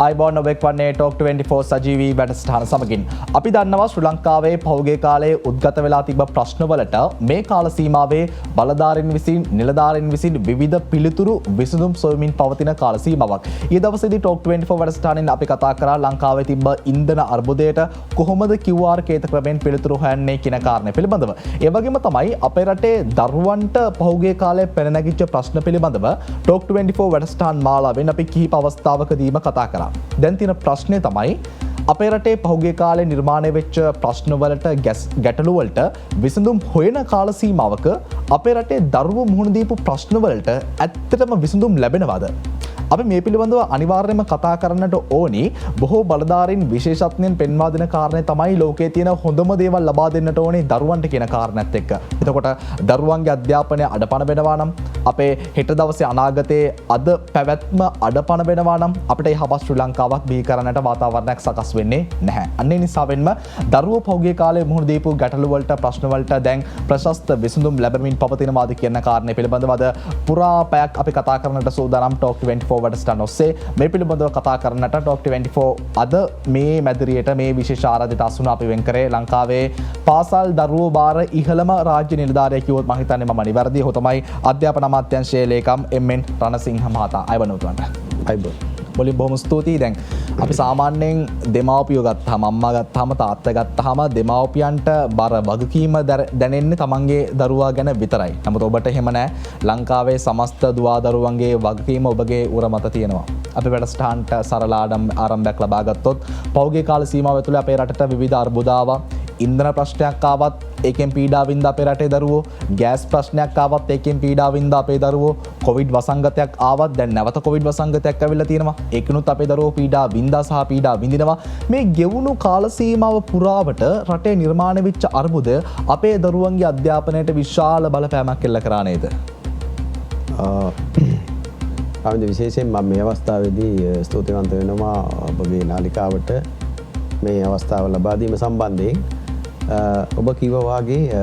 ආයිබෝන් ඔබ එක්වන්නේ ටොක් 24 සජීවී වැඩසටහන සමගින් අපි දන්නවා ශ්‍රී ලංකාවේ පහුගිය කාලයේ උද්ගත වෙලා තිබ්බ ප්‍රශ්නවලට මේ කාල සීමාවේ බලධාරීන් විසින් නිලධාරීන් විසින් විවිධ පිළිතුරු විසඳුම් සොයමින් පවතින කාල සීමාවක්. ඊයේ දවසේදී ටොක් 24 වැඩසටහනින් අපි කතා කරා ලංකාවේ තිබ්බ ඉන්ධන අර්බුදයට කොහොමද QR කේත ක්‍රමෙන් පිළිතුරු හොයන්නේ කියන කාරණය පිළිබඳව. ඒ වගේම තමයි අපේ රටේ දරුවන්ට පහුගිය කාලේ පෙර නැගිච්ච ප්‍රශ්න පිළිබඳව ටොක් 24 වැඩසටහන් මාලාවෙන් අපි කිහිප අවස්ථාවකදීම කතා කරා. දැන් තියෙන ප්‍රශ්නේ තමයි අපේ රටේ පහුගිය කාලේ නිර්මාණය වෙච්ච ප්‍රශ්නවලට ගැටලුවලට විසඳුම් හොයන කාල සීමාවක අපේ රටේ දරුවෝ මුහුණ දීපු ප්‍රශ්නවලට ඇත්තටම විසඳුම් ලැබෙනවද? අපි මේ පිළිබඳව අනිවාර්යයෙන්ම කතා කරන්නට ඕනි. බොහෝ බලධාරීන් විශේෂඥයන් පෙන්වා දෙන කාරණේ තමයි ලෝකයේ තියෙන හොඳම දේවල් ලබා දෙන්නට ඕනේ දරුවන්ට කියන කාරණාත් එක්ක. එතකොට දරුවන්ගේ අධ්‍යාපනය අඩපණ වෙනවා නම් අපේ හෙට දවසේ අනාගතයේ අද පැවැත්ම අඩපණ වෙනවා නම් අපිට යහපත් ශ්‍රී ලංකාවක් බිහි කරන්නට වාතාවරණයක් සකස් වෙන්නේ නැහැ. අන්න ඒ නිසාවෙන්ම දරුවෝ පහුගිය කාලේ මුහුණ දීපු ගැටලු වලට ප්‍රශ්න වලට දැන් ප්‍රශස්ත විසඳුම් ලැබෙමින් පවතිනවාද කියන කාරණේ පිළිබඳව අද පුරා පැයක් අපි කතා කරන්නට සූදානම් ටොක් 24 වැඩසටහන ඔස්සේ මේ පිළිබඳව කතා කරන්නට ටොක් 24 අද මේ මැදිරියට මේ විශේෂ ආරාධිත අසුන අපි වෙන් කරේ ලංකාවේ පාසල් දරුවෝ බාර ඉහළම රාජ්‍ය නිලධාරියෙක් කිව්වොත් මම හිතන්නේ මම නිවැරදි. ඔහු තමයි අධ්‍යාපන අමාත්‍යාංශයේ ලේකම් එම්.එන්. රණසිංහ මහතා. අයවන උතුමන්ට. අයබෝ. මුලින් බොහොම ස්තුතියි. දැන් අපි සාමාන්‍යයෙන් දෙමාපියෝ ගත්තාම අම්මා ගත්තාම තාත්තා ගත්තාම දෙමාපියන්ට බර වගකීම දැනෙන්නේ තමන්ගේ දරුවා ගැන විතරයි. නමුත් ඔබට එහෙම නැහැ. ලංකාවේ සමස්ත දුවා දරුවන්ගේ වගකීම ඔබගේ උර මත තියෙනවා. අපි වැඩසටහනට සරල ආරම්භයක් ලබා ගත්තොත් පෞද්ගලික කාල සීමාව තුළ අපේ රටට විවිධ අර්බුද ආවා. ඉන්ධන ප්‍රශ්නයක් ආවත් ඒකෙන් පීඩා වින්ද අපේ රටේ දරුවෝ, ගෑස් ප්‍රශ්නයක් ආවත් ඒකෙන් පීඩා වින්ද අපේ දරුවෝ, කොවිඩ් වසංගතයක් ආවත් දැන් නැවත කොවිඩ් වසංගතයක් ඇවිල්ලා තියෙනවා. ඒකිනුත් අපේ දරුවෝ පීඩා වින්දා සහ පීඩා විඳිනවා. මේ ගෙවුණු කාල සීමාව පුරාවට රටේ නිර්මාණය වෙච්ච අර්බුද අපේ දරුවන්ගේ අධ්‍යාපනයට විශාල බලපෑමක් එල්ල කරා නේද? ආවිද විශේෂයෙන් මම මේ අවස්ථාවේදී ස්තුතිවන්ත වෙනවා ඔබගේ නාලිකාවට මේ අවස්ථාව ලබා දීම සම්බන්ධයෙන්. ඔබ කිව්වා වාගේ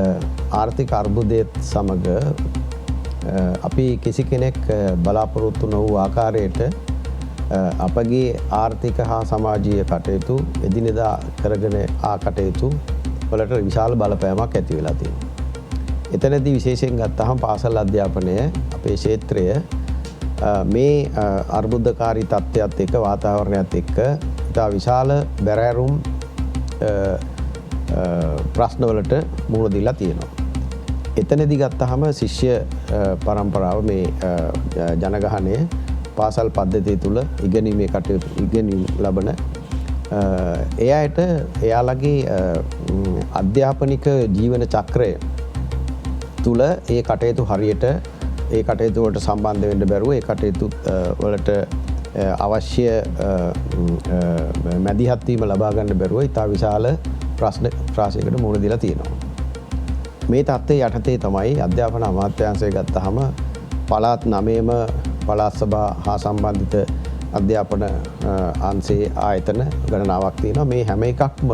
ආර්ථික අර්බුදයත් සමග අපි කිසි කෙනෙක් බලාපොරොත්තු නොවූ ආකාරයට අපගේ ආර්ථික හා සමාජීය කටයුතු එදිනෙදා කරගෙන කටයුතු වලට විශාල බලපෑමක් ඇති වෙලා තියෙනවා. එතනදී විශේෂයෙන් ගත්තහම පාසල් අධ්‍යාපනය අපේ ක්ෂේත්‍රය මේ අර්බුදකාරී තත්ත්වයක් එක්ක වාතාවරණයත් එක්ක ඉතා විශාල බැරෑරුම් ප්‍රශ්නවලට මුහුණ දීලා තියෙනවා. එතනදී ගත්තහම ශිෂ්‍ය පරම්පරාව මේ ජනගහනය පාසල් පද්ධතිය තුළ ඉගෙනීමේ කටයුතු ඉගෙනීම ලබන ඒ අයට එයාලගේ අධ්‍යාපනික ජීවන චක්‍රය තුළ ඒ කටයුතු හරියට ඒ කටයුතු වලට සම්බන්ධ වෙන්න බැරුව ඒ කටයුතු වලට අවශ්‍ය මැදිහත් වීම ලබා ගන්න බැරුව ඉතා විශාල ප්‍රශ්න රාශියකට මුහුණ දීලා තියෙනවා. මේ තත්ත්වයේ යටතේ තමයි අධ්‍යාපන අමාත්‍යාංශය ගත්තාම පළාත් 9ම පළාත් සභා හා සම්බන්ධිත අධ්‍යාපන අංශයේ ආයතන ගණනාවක් තියෙනවා. මේ හැම එකක්ම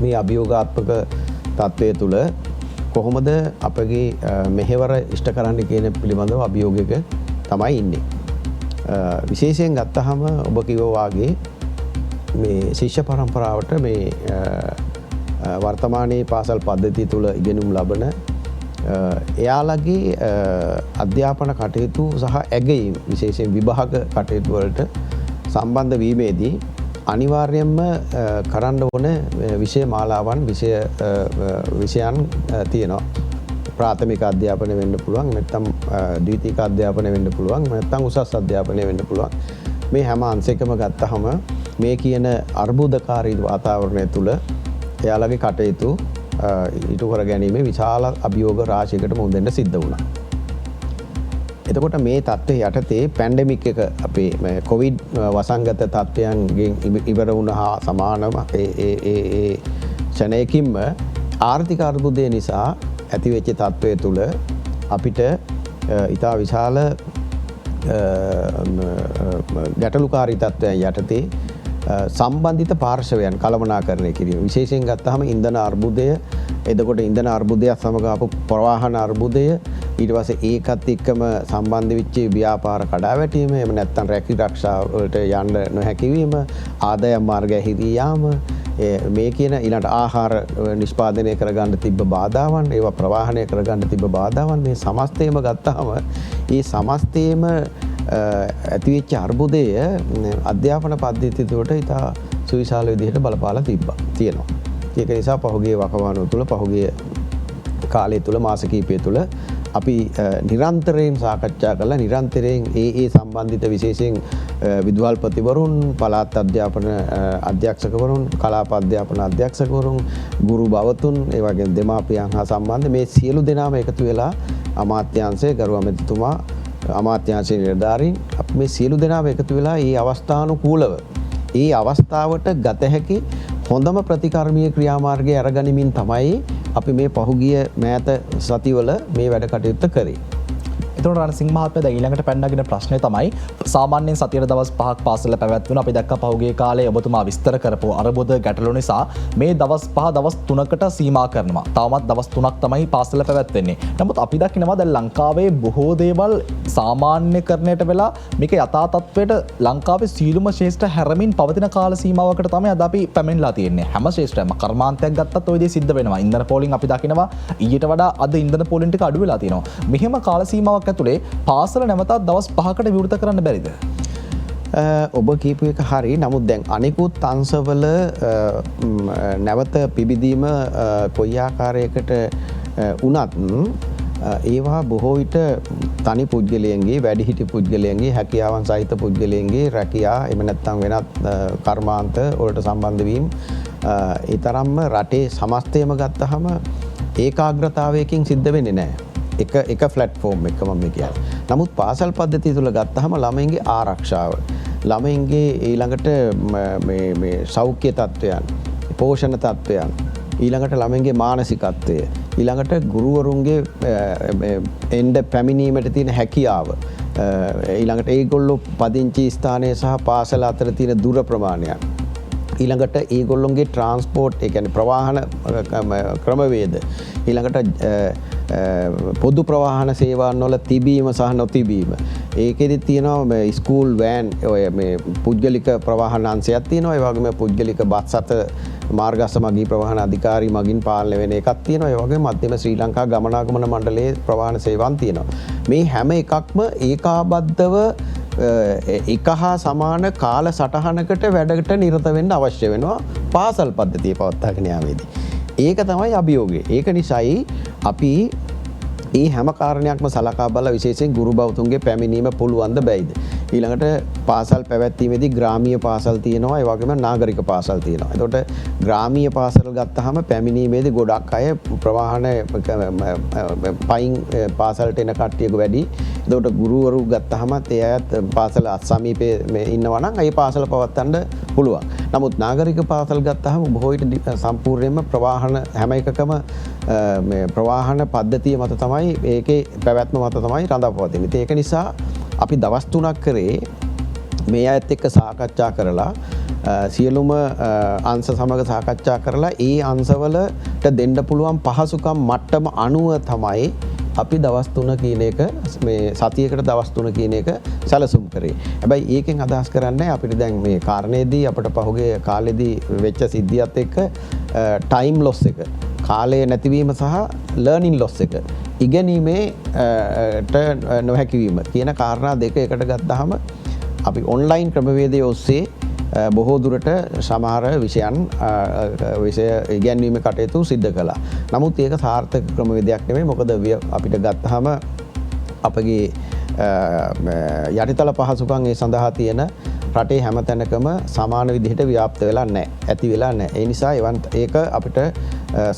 මේ අභියෝගාත්මක තත්ත්වය තුළ කොහොමද අපගේ මෙහෙවර ඉෂ්ට කරන්න කියන පිළිබඳව අභියෝගයක තමයි ඉන්නේ. විශේෂයෙන් ගත්තහම ඔබ කිව්වා වාගේ මේ ශිෂ්‍ය පරම්පරාවට මේ වර්තමානයේ පාසල් පද්ධතිය තුළ ඉගෙනුම් ලබන එයාලගේ අධ්‍යාපන කටයුතු සහ ඇගයීම් විශේෂයෙන් විභාග කටයුතු වලට සම්බන්ධ වීමේදී අනිවාර්යයෙන්ම කරන්න ඕන විෂය මාලාවන් විෂයන් තියෙනවා. ප්‍රාථමික අධ්‍යාපනය වෙන්න පුළුවන්, නැත්නම් ද්විතීක අධ්‍යාපනය වෙන්න පුළුවන්, නැත්නම් උසස් අධ්‍යාපනය වෙන්න පුළුවන්. මේ හැම අංශයකම ගත්තහම මේ කියන අර්බුදකාරී වාතාවරණය තුළ එයාලගේ කටයුතු ඉටු කර ගැනීම විශාල අභියෝග රාශියකට මුහුණ දෙන්න සිද්ධ වුණා. එතකොට මේ තත්ත්වයේ යටතේ පැන්ඩමික් එක අපේ කොවිඩ් වසංගත තත්ත්වයන්ගෙන් ඉවර වුණ හා සමානව ඒ ක්ෂණයකින්ම ආර්ථික අර්බුදය නිසා ඇතිවෙච්ච තත්ත්වය තුළ අපිට ඉතා විශාල ගැටලුකාරී තත්ත්වයන් යටතේ සම්බන්ධිත පාර්ශවයන් කළමනාකරණය කිරීම. විශේෂයෙන් ගත්තාම ඉන්ධන අර්බුදය, එතකොට ඉන්ධන අර්බුදයක් සමග ආපු ප්‍රවාහන අර්බුදය, ඊට පස්සේ ඒකත් එක්කම සම්බන්ධ වෙච්ච ව්‍යාපාර කඩාවැටීම එහෙම නැත්නම් රැකී ආරක්ෂා වලට යන්න නොහැකි වීම ආදායම් මාර්ගය හිරී යාම මේ කියන ඊළඟ ආහාර නිෂ්පාදනය කරගන්න තිබ්බ බාධාවන් ඒවා ප්‍රවාහනය කරගන්න තිබ්බ බාධාවන් මේ සමස්තයම ගත්තාම ඒ සමස්තයේම ඇතිවෙච්ච අර්බුදය අධ්‍යාපන පද්ධතිය තුළට ඉතා සුවිශාල විදිහට බලපාලා තියෙනවා. ඒක නිසා පහුගිය වකවානුව තුළ පහුගිය කාලය තුළ මාස කිහිපය තුළ අපි නිරන්තරයෙන් සාකච්ඡා කළා නිරන්තරයෙන් ඒ සම්බන්ධිත විශේෂයෙන් විදුහල්පතිවරුන් පළාත් අධ්‍යාපන අධ්‍යක්ෂකවරුන් කලාප අධ්‍යාපන අධ්‍යක්ෂකවරුන් ගුරු භවතුන් ඒ වගේම දෙමාපියන් හා සම්බන්ධ මේ සියලු දෙනාම එකතු වෙලා අමාත්‍යාංශයේ ගරු ඇමතිතුමා අමාත්‍යාංශයේ නිලධාරීන් අපි මේ සියලු දෙනාම එකතු වෙලා මේ අවස්ථානුකූලව ඒ අවස්ථාවට ගත හැකි හොඳම ප්‍රතිකර්මීය ක්‍රියාමාර්ගය අරගනිමින් තමයි අපි මේ පහුගිය මෑත සතිවල මේ වැඩ කටයුත්ත කරේ. එතකොට රණසිංහ මහත්මයා දැන් ඊළඟට පැනනගෙන ප්‍රශ්නේ තමයි සාමාන්‍යයෙන් සතියේ දවස් 5ක් පාසල පැවැත්වුණා. අපි දැක්ක පහුගිය කාලේ ඔබතුමා විස්තර කරපු අරබුද ගැටලු නිසා මේ දවස් 5 දවස් 3කට සීමා කරනවා. තවමත් දවස් 3ක් තමයි පාසල පැවැත්වෙන්නේ. නමුත් අපි දකිනවා දැන් ලංකාවේ බොහෝ දේවල් සාමාන්‍යකරණයට වෙලා මේක යථා තත්ත්වයට ලංකාවේ සීලුම ශේෂ්ඨ හැරමින් පවතින කාල සීමාවකට තමයි අද අපි පැමිණලා තියෙන්නේ. හැම ශේෂ්ඨයක්ම කර්මාන්තයක් ගත්තත් ওই දේ සිද්ධ වෙනවා. ඉන්ධන පෝලිං අපි දකිනවා ඊට වඩා අද ඉන්ධන පෝලිං ටික අඩු වෙලා තියෙනවා. මෙහෙම කාල සීමාවක් ඇතුලේ පාසල නැවතත් දවස් 5කට විවෘත කරන්න බැරිද? ඔබ කියපු එක හරි. නමුත් දැන් අනිකුත් අංශවල නැවත පිබිදීම කොයි ආකාරයකට වුණත් ඒවා බොහෝ විට තනි පුද්ගලයන්ගේ වැඩිහිටි පුද්ගලයන්ගේ හැකියාවන් සහිත පුද්ගලයන්ගේ රැකියා එහෙම නැත්නම් වෙනත් කර්මාන්ත වලට සම්බන්ධ වීම ඒ තරම්ම රටේ සමස්තයම ගත්තහම ඒකාග්‍රතාවයකින් සිද්ධ වෙන්නේ නැහැ. එක ෆ්ලැට්ෆෝම් එක මම කියන්නේ. නමුත් පාසල් පද්ධතිය තුල ගත්තහම ළමයින්ගේ ආරක්ෂාව, ළමයින්ගේ ඊළඟට මේ සෞඛ්‍ය තත්ත්වයන්, පෝෂණ තත්ත්වයන්, ඊළඟට ළමයින්ගේ මානසිකත්වය, ඊළඟට ගුරුවරුන්ගේ එන්ඩ පැමිණීමට තියෙන හැකියාව, ඊළඟට ඒගොල්ලෝ පදිංචි ස්ථානය සහ පාසල අතර තියෙන දුර ප්‍රමාණයක්, ඊළඟට ඒගොල්ලොන්ගේ ට්‍රාන්ස්පෝර්ට් ඒ කියන්නේ ප්‍රවාහන ක්‍රමවේද, ඊළඟට පොදු ප්‍රවාහන සේවාන් වල තිබීම සහ නොතිබීම, ඒකෙදි තියෙනවා මේ ස්කූල් වෑන් ඔය මේ පුද්ගලික ප්‍රවාහන අංශයක් තියෙනවා, ඒ වගේම පුද්ගලික බස් අත මාර්ගස්ස මගී ප්‍රවාහන අධිකාරී මගින් පාලනය වෙන එකක් තියෙනවා, ඒ වගේම මධ්‍යම ශ්‍රී ලංකා ගමනාගමන මණ්ඩලයේ ප්‍රවාහන සේවාන් තියෙනවා. මේ හැම එකක්ම ඒකාබද්ධව එක හා සමාන කාල සටහනකට වැඩකට නිරත වෙන්න අවශ්‍ය වෙනවා පාසල් පද්ධතිය පවත්වාගෙන යාමේදී. ඒක තමයි අභියෝගය. ඒක නිසායි අපි මේ හැම කාරණයක්ම සලකා බලලා විශේෂයෙන් ගුරු බෞතුන්ගේ පැමිණීම පුළුවන්ද බැයිද? ඊළඟට පාසල් පැවැත්වීමේදී ග්‍රාමීය පාසල් තියෙනවා, ඒ වගේම නාගරික පාසල් තියෙනවා. එතකොට ග්‍රාමීය පාසල් ගත්තාම පැමිණීමේදී ගොඩක් අය ප්‍රවාහන පයින් පාසලට එන කට්ටියක වැඩි. එතකොට ගුරුවරු ගත්තාමත් ඒ අයත් පාසල සමීපයේ ඉන්නවා නම් ඒ පාසල පවත්වන්න පුළුවන්. නමුත් නාගරික පාසල් ගත්තාම බොහෝ විට සම්පූර්ණයෙන්ම ප්‍රවාහන හැම එකකම මේ ප්‍රවාහන පද්ධතිය මත තමයි ඒකේ පැවැත්ම මත තමයි රඳාපවතින්නේ. ඒක නිසා අපි දවස් 3ක් කරේ මේ අයත් එක්ක සාකච්ඡා කරලා සියලුම අංශ සමග සාකච්ඡා කරලා ඒ අංශවලට දෙන්න පුළුවන් පහසුකම් මට්ටම අනුව තමයි අපි දවස් 3 කියන එක මේ සතියකට දවස් 3 කියන එක සැලසුම් කරේ. හැබැයි ඒකෙන් අදහස් කරන්නේ අපිට දැන් මේ කාරණේදී අපිට පහුගිය කාලෙදී වෙච්ච සිද්ධියත් එක්ක ටයිම් ලොස් එක, කාලය නැතිවීම සහ ලර්නින් ලොස් එක, ඉගෙනීමේ නොහැකිවීම කියන කාරණා දෙක එකට ගත්තාම අපි ඔන්ලයින් ක්‍රමවේදයේ ඔස්සේ බොහෝ දුරට සමහර විෂය ඉගැන්වීමේ කටයුතු සිද්ධ කළා. නමුත් ඒක සාර්ථක ක්‍රමවේදයක් නෙමෙයි. මොකද අපිට ගත්තාම අපගේ යටිතල පහසුකම් ඒ සඳහා තියෙන රටේ හැම තැනකම සමාන විදිහට ව්‍යාප්ත වෙලා නැහැ. ඇති වෙලා නැහැ. ඒ නිසා ඒක අපිට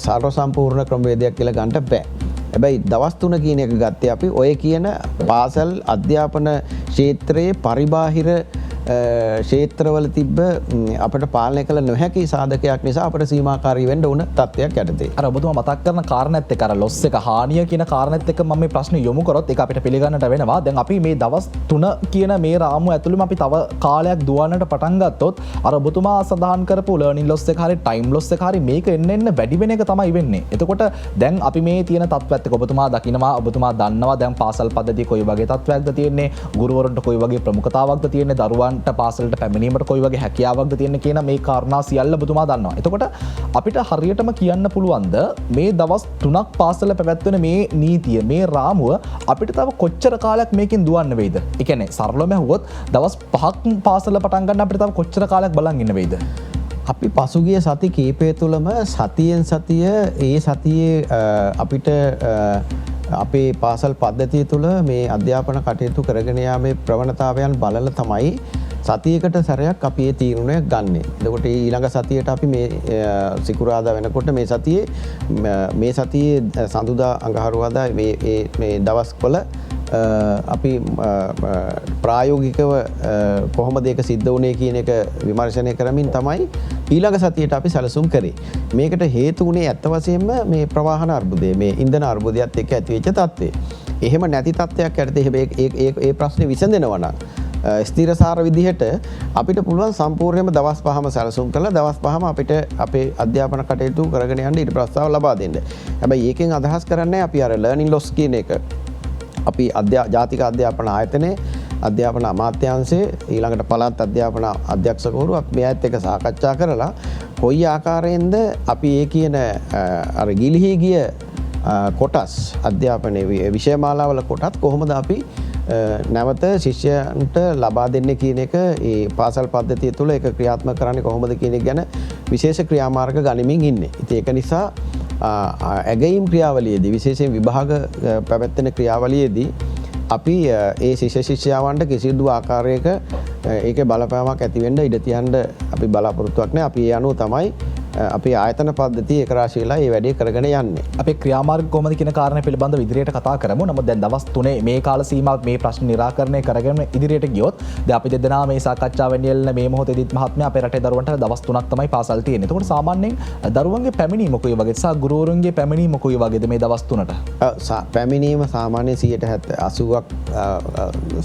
සර්ව සම්පූර්ණ ක්‍රමවේදයක් කියලා ගන්න බෑ. හැබැයි දවස් 3 කියන එක ගත්තේ අපි ඔය කියන පාසල් අධ්‍යාපන ක්ෂේත්‍රයේ පරිබාහිර ක්ෂේත්‍රවල තිබ්බ අපට පාලනය කළ නොහැකි සාධකයක් නිසා අපට සීමාකාරී වෙන්න ඕන තත්ත්වයක් යටතේ. අර ඔබතුමා මතක් කරන කාරණේත් එක්ක අර ලොස් එක හානිය කියන කාරණේත් එක්ක මම මේ ප්‍රශ්නේ යොමු කරොත් ඒක අපිට පිළිගන්නට වෙනවා. දැන් අපි මේ දවස් 3 කියන මේ රාමුව ඇතුළෙම අපි තව කාලයක් දුවන්නට පටන් ගත්තොත් අර ඔබතුමා සඳහන් කරපු ලර්නින් ලොස් එක හරි ටයිම් ලොස් එක හරි මේක එන්න වැඩි වෙන එක තමයි වෙන්නේ. එතකොට දැන් අපි මේ තියෙන තත්ත්වයත් එක්ක ඔබතුමා දකිනවා ඔබතුමා දන්නවා දැන් පාසල් පද්ධතිය කොයි වගේ තත්ත්වයක්ද තියෙන්නේ, ගුරුවරුන්ට කොයි වගේ ප්‍රමුඛතාවක්ද තියෙන්නේ, දරුවන්ට පාසලට පැමිණීමට කොයි වගේ හැකියාවක්ද තියෙන්නේ කියන මේ කාරණා සියල්ල ඔබතුමා දන්නවා. එතකොට අපිට හරියටම කියන්න පුළුවන්ද මේ දවස් 3ක් පාසල පැවැත්වෙන මේ නීතිය මේ රාමුව අපිට තව කොච්චර කාලයක් මේකෙන් දුවන්න වෙයිද? ඒ කියන්නේ සරලවම ඇහුවොත් දවස් 5ක් පාසල පටන් ගන්න අපිට තව කොච්චර කාලයක් බලන් ඉන්න වෙයිද? අපි පසුගිය සති කීපය තුළම සතියෙන් සතිය ඒ සතියේ අපිට අපේ පාසල් පද්ධතිය තුළ මේ අධ්‍යාපන කටයුතු කරගෙන යාමේ ප්‍රවණතාවයන් බලලා තමයි සතියකට සැරයක් අපි ඒ තීරණය ගන්නෙ. එතකොට ඊළඟ සතියට අපි මේ සිකුරාදා වෙනකොට මේ සතියේ සඳුදා අඟහරුවාදා මේ දවස්වල අපි ප්‍රායෝගිකව කොහොමද ඒක සිද්ධ වුණේ කියන එක විමර්ශනය කරමින් තමයි ඊළඟ සතියට අපි සැලසුම් කරේ. මේකට හේතු වුණේ ඇත්ත වශයෙන්ම මේ ප්‍රවාහන අර්බුදය, මේ ඉන්ධන අර්බුදයත් එක්ක ඇතිවෙච්ච තත්ත්වය. එහෙම නැති තත්ත්වයක් යටතේ ඒ ප්‍රශ්නේ විසඳෙනවා නම් ස්ථිරසාර විදිහට අපිට පුළුවන් සම්පූර්ණයෙන්ම දවස් 5ම සැලසුම් කරලා දවස් 5ම අපිට අපේ අධ්‍යාපන කටයුතු කරගෙන යන්න ඊට ප්‍රස්තාව ලබා දෙන්න. හැබැයි ඒකෙන් අදහස් කරන්නේ අපි අර ලර්නින් ලොස් කියන එක අපි ජාතික අධ්‍යාපන ආයතනයේ අධ්‍යාපන අමාත්‍යාංශයේ ඊළඟට පළාත් අධ්‍යාපන අධ්‍යක්ෂකවරු අපි මෙයත් එක්ක සාකච්ඡා කරලා කොයි ආකාරයෙන්ද අපි ඒ කියන අර ගිලිහි ගිය කොටස් අධ්‍යාපනයේ විෂයමාලාවල කොටත් කොහොමද අපි නැවත ශිෂ්‍යයන්ට ලබා දෙන්නේ කියන එක ඒ පාසල් පද්ධතිය තුළ ඒක ක්‍රියාත්මක කරන්නේ කොහොමද කියන එක ගැන විශේෂ ක්‍රියාමාර්ග ගනිමින් ඉන්නේ. ඉතින් ඒක නිසා ඇගයීම් ක්‍රියාවලියේදී විශේෂයෙන් විභාග පැවැත්වෙන ක්‍රියාවලියේදී අපි ඒ ශිෂ්‍යයාවන්ට කිසිදු ආකාරයක ඒකේ බලපෑමක් ඇති වෙන්න ඉඩ තියන්න අපි බලාපොරොත්තුවක් නැහැ. අපි ඒ අනුව තමයි අපි ආයතන පද්ධතිය ඒකරාශීලා මේ වැඩේ කරගෙන යන්නේ. අපේ ක්‍රියාමාර්ග කොහොමද කියන කාරණය පිළිබඳව ඉදිරියට කතා කරමු. නමුත් දැන් දවස් 3 මේ කාල සීමාවත් මේ ප්‍රශ්න निराකරණය කරගෙන ඉදිරියට ගියොත් දැන් අපි දෙදෙනා මේ සාකච්ඡාවෙන් යෙල්න මේ මොහොතේදීත් මහත්මයා අපේ රටේ දරුවන්ට දවස් 3ක් තමයි පාසල් තියෙන්නේ. ඒකෝට සාමාන්‍යයෙන් දරුවන්ගේ පැමිණීම කොයි වගේද සහ ගුරුවරුන්ගේ පැමිණීම කොයි වගේද මේ දවස් 3ට? පැමිණීම සාමාන්‍යයෙන් 80ක්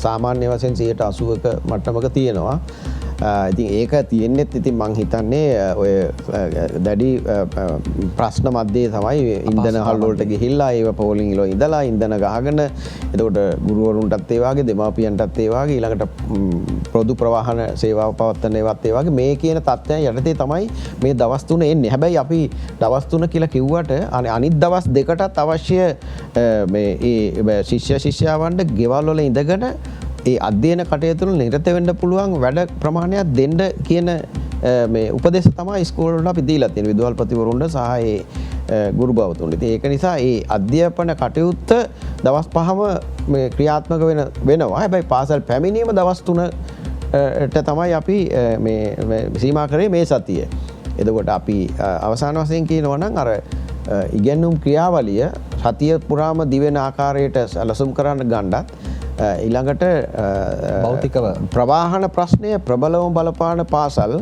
සාමාන්‍ය වශයෙන් 80ක මට්ටමක තියෙනවා. ඉතින් ඒක තියෙන්නෙත් ඉතින් මං හිතන්නේ ඔය දැඩි ප්‍රශ්න මැද්දේ තමයි ඉන්ධන හල් වලට ගිහිල්ලා ඒව පෝලිං ඉලෝ ඉඳලා ඉන්ධන ගහගෙන එතකොට ගුරුවරුන්ටත් ඒ වගේ දෙමාපියන්ටත් ඒ වගේ ඊළඟට පොදු ප්‍රවාහන සේවාව පවත්වන ඒවත් ඒ වගේ මේ කියන තත්ත්වයන් යටතේ තමයි මේ දවස් 3 එන්නේ. හැබැයි අපි දවස් 3 කියලා කිව්වට අනිත් දවස් දෙකටත් අවශ්‍ය මේ ශිෂ්‍ය ශිෂ්‍යාවන්ට ගෙවල් වල ඉඳගෙන ඒ අධ්‍යයන කටයුතු වල නිරත වෙන්න පුළුවන් වැඩ ප්‍රමාණයක් දෙන්න කියන මේ උපදේශ තමයි ඉස්කෝල වල අපි දීලා තියෙන විදුහල්පතිවරුන්ට සහ ඒ ගුරු භවතුන්ට. ඉතින් ඒක නිසා ඒ අධ්‍යාපන කටයුත්ත දවස් 5ම මේ ක්‍රියාත්මක වෙනවා. හැබැයි පාසල් පැමිණීම දවස් 3ට තමයි අපි මේ සීමා කරේ මේ සතිය. එතකොට අපි අවසාන වශයෙන් කියනවා නම් අර ඉගෙනුම් ක්‍රියාවලිය සතිය පුරාම දිවෙන ආකාරයට සැලසුම් කරන්න ගන්නත් ඊළඟට භෞතිකව ප්‍රවාහන ප්‍රශ්නය ප්‍රබලවම බලපාන පාසල්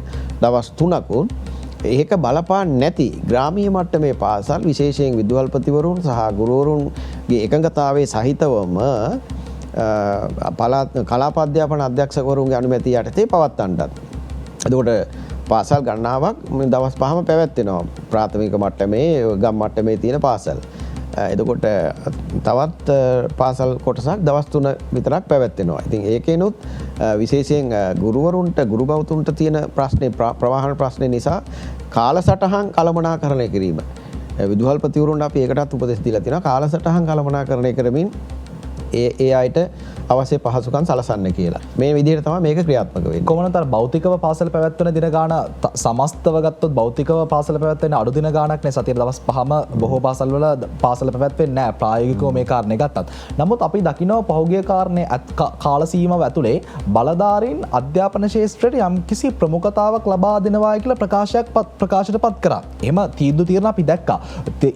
දවස් 3කුත් ඒක බලපාන නැති ග්‍රාමීය මට්ටමේ පාසල් විශේෂයෙන් විදුහල්පතිවරුන් සහ ගුරුවරුන්ගේ එකඟතාවයේ සහිතවම කලාප අධ්‍යාපන අධ්‍යක්ෂකවරුන්ගේ අනුමැතිය යටතේ පවත්වන්නත්. එතකොට පාසල් ගණනාවක් දවස් 5ම පැවැත්වෙනවා. ප්‍රාථමික මට්ටමේ ගම් මට්ටමේ තියෙන පාසල්. එතකොට තවත් පාසල් කොටසක් දවස් 3 විතරක් පැවැත්වෙනවා. ඉතින් ඒකේනොත් විශේෂයෙන් ගුරුවරුන්ට ගුරු භවතුන්ට තියෙන ප්‍රශ්නේ ප්‍රවාහන ප්‍රශ්නේ නිසා කාලසටහන් කළමනාකරණය කිරීම. විදුහල්පතිවරුන්ට අපි ඒකටත් උපදෙස් දීලා තියෙනවා. කාලසටහන් කළමනාකරණය කරමින් ඒ අයට අවශ්‍ය පහසුකම් සලසන්න කියලා. මේ විදිහට තමයි මේක ක්‍රියාත්මක වෙන්නේ. කොහොමද අර භෞතිකව පාසල පැවැත්වෙන දින ගාන සමස්තව ගත්තොත් භෞතිකව පාසල පැවැත්වෙන අඩු දින ගානක් නේ. සතියේ දවස් 5ම බොහෝ පාසල් වල පාසල පැවැත්වෙන්නේ නැහැ ප්‍රායෝගිකව මේ කාරණේ ගත්තත්. නමුත් අපි දකිනවා පහුගිය කාරණේ කාල සීමාව ඇතුලේ බලධාරීන් අධ්‍යාපන ශාස්ත්‍රයට යම්කිසි ප්‍රමුඛතාවක් ලබා දෙනවා කියලා ප්‍රකාශයටපත් කරා. එහෙම තීන්දුව අපි දැක්කා.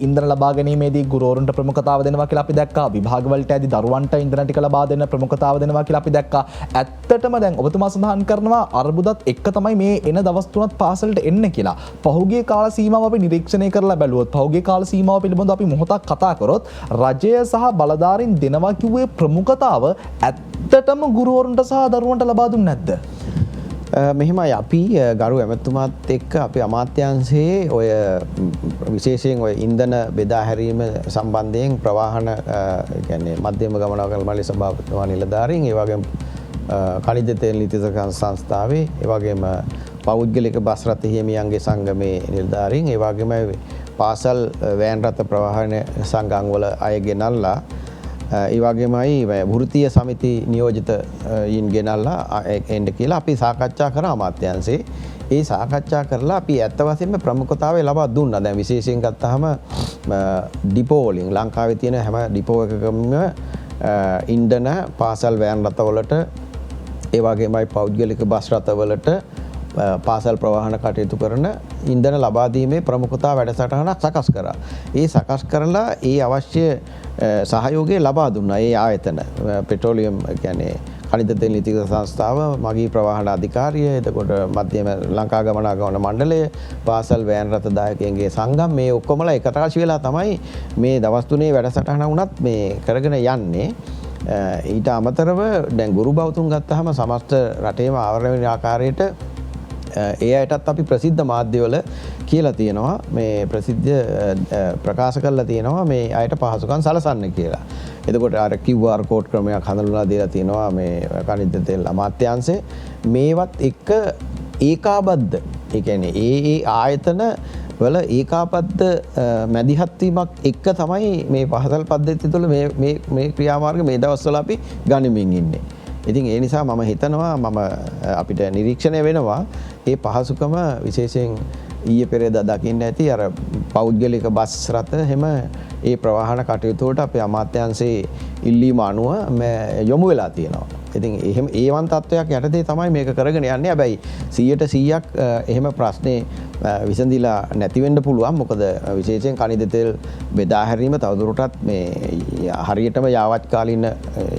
ඉන්ධන ලබා ගැනීමේදී ගුරුවරුන්ට ප්‍රමුඛතාව දෙනවා කියලා අපි දැක්කා. විභාග වලට ඇදී දරුවන් දරුවන්ට ඉන්ධන ටික ලබා දෙන්න ප්‍රමුඛතාව දෙනවා කියලා අපි දැක්කා. ඇත්තටම දැන් ඔබතුමා සඳහන් කරනවා අර්බුදත් එක්ක තමයි මේ එන දවස් තුනත් පාසලට එන්න කියලා. පහුගිය කාල සීමාව අපි නිරීක්ෂණය කරලා බැලුවොත් පහුගිය කාල සීමාව පිළිබඳව අපි මොහොතක් කතා කරොත් රජය සහ බලධාරීන් දෙනවා කිව්වේ ප්‍රමුඛතාව ඇත්තටම ගුරුවරුන්ට සහ දරුවන්ට ලබා දුන්නේ නැද්ද? මෙහෙමයි අපි ගරු ඇමතුමාත් එක්ක අපි අමාත්‍යංශයේ ඔය විශේෂයෙන් ඔය ඉන්ධන බෙදා හැරීම සම්බන්ධයෙන් ප්‍රවාහන කියන්නේ මධ්‍යම ගමනාගමන මණ්ඩල සභාපතිතුමා නිලධාරීන් ඒ වගේම කනිජ තෙල් නීතිගත සංස්ථාවේ ඒ වගේම පෞද්ගලික බස් රථ හිමියන්ගේ සංගමේ නිලධාරීන් ඒ වගේම පාසල් වෑන් රථ ප්‍රවාහන සංඝම් වල අය ගෙනල්ලා ඒ වගේමයි වෘත්තීය සමිති නියෝජිත යින් ගෙනල්ලා එන්න කියලා අපි සාකච්ඡා කරා අමාත්‍යාංශේ. ඒ සාකච්ඡා කරලා අපි ඇත්ත වශයෙන්ම ප්‍රමුඛතාවය ලබා දුන්නා. දැන් විශේෂයෙන් ගත්තාම ඩිපෝ වලින් ලංකාවේ තියෙන හැම ඩිපෝ එකකම ඉන්ධන පාසල් වෑන් රථවලට ඒ වගේමයි පෞද්ගලික බස් රථවලට පාසල් ප්‍රවාහන කටයුතු කරන ඉන්ධන ලබා දීමේ ප්‍රමුඛතා වැඩසටහනක් සකස් කරා. ඒ සකස් කරලා ඒ අවශ්‍ය සහයෝගය ලබා දුන්නා. ඒ ආයතන පෙට්‍රෝලියම් කියන්නේ කනිජ තෙල් නීතිගත සංස්ථාව, මගී ප්‍රවාහන අධිකාරිය, එතකොට මධ්‍යම ලංකා ගමනාගමන මණ්ඩලය, පාසල් වෑන් රථ දායකයන්ගේ සංගම් මේ ඔක්කොමලා එකතරාශී වෙලා තමයි මේ දවස් තුනේ වැඩසටහන වුණත් මේ කරගෙන යන්නේ. ඊට අමතරව දැන් ගුරු බෞතුන් ගත්තාම සමස්ත රටේම ආවරණය වෙන ආකාරයට ඒ අයටත් අපි ප්‍රසිද්ධ මාධ්‍යවල කියලා තියෙනවා මේ ප්‍රසිද්ධ ප්‍රකාශ කරලා තියෙනවා මේ අයට පහසුකම් සලසන්න කියලා. එතකොට අර QR කෝඩ් ක්‍රමයක් හඳුන්වලා දීලා තියෙනවා මේ කනිජ තෙල් අමාත්‍යාංශය. මේවත් එක්ක ඒකාබද්ධ ඒ කියන්නේ ඒ ආයතන වල ඒකාබද්ධ මැදිහත් වීමක් එක්ක තමයි මේ පහසල් පද්ධතිය තුළ මේ ක්‍රියාමාර්ග මේ දවස්වල අපි ගනිමින් ඉන්නේ. ඉතින් ඒ නිසා මම හිතනවා අපිට නිරීක්ෂණය වෙනවා ඒ පහසුකම විශේෂයෙන් ඊයේ පෙරේදා දකින්න ඇති අර පෞද්ගලික බස් රථ හැම ඒ ප්‍රවාහන කටයුතු වලට අපේ අමාත්‍යාංශයේ ඉල්ලීම අනුව යොමු වෙලා තියෙනවා. ඉතින් එහෙම ඒවන් තත්වයක් යටතේ තමයි මේක කරගෙන යන්නේ. හැබැයි 100%ක් එහෙම ප්‍රශ්නේ විසඳිලා නැති වෙන්න පුළුවන්. මොකද විශේෂයෙන් කනිජ තෙල් බෙදා හැරීම තවදුරටත් මේ හරියටම යාවත්කාලින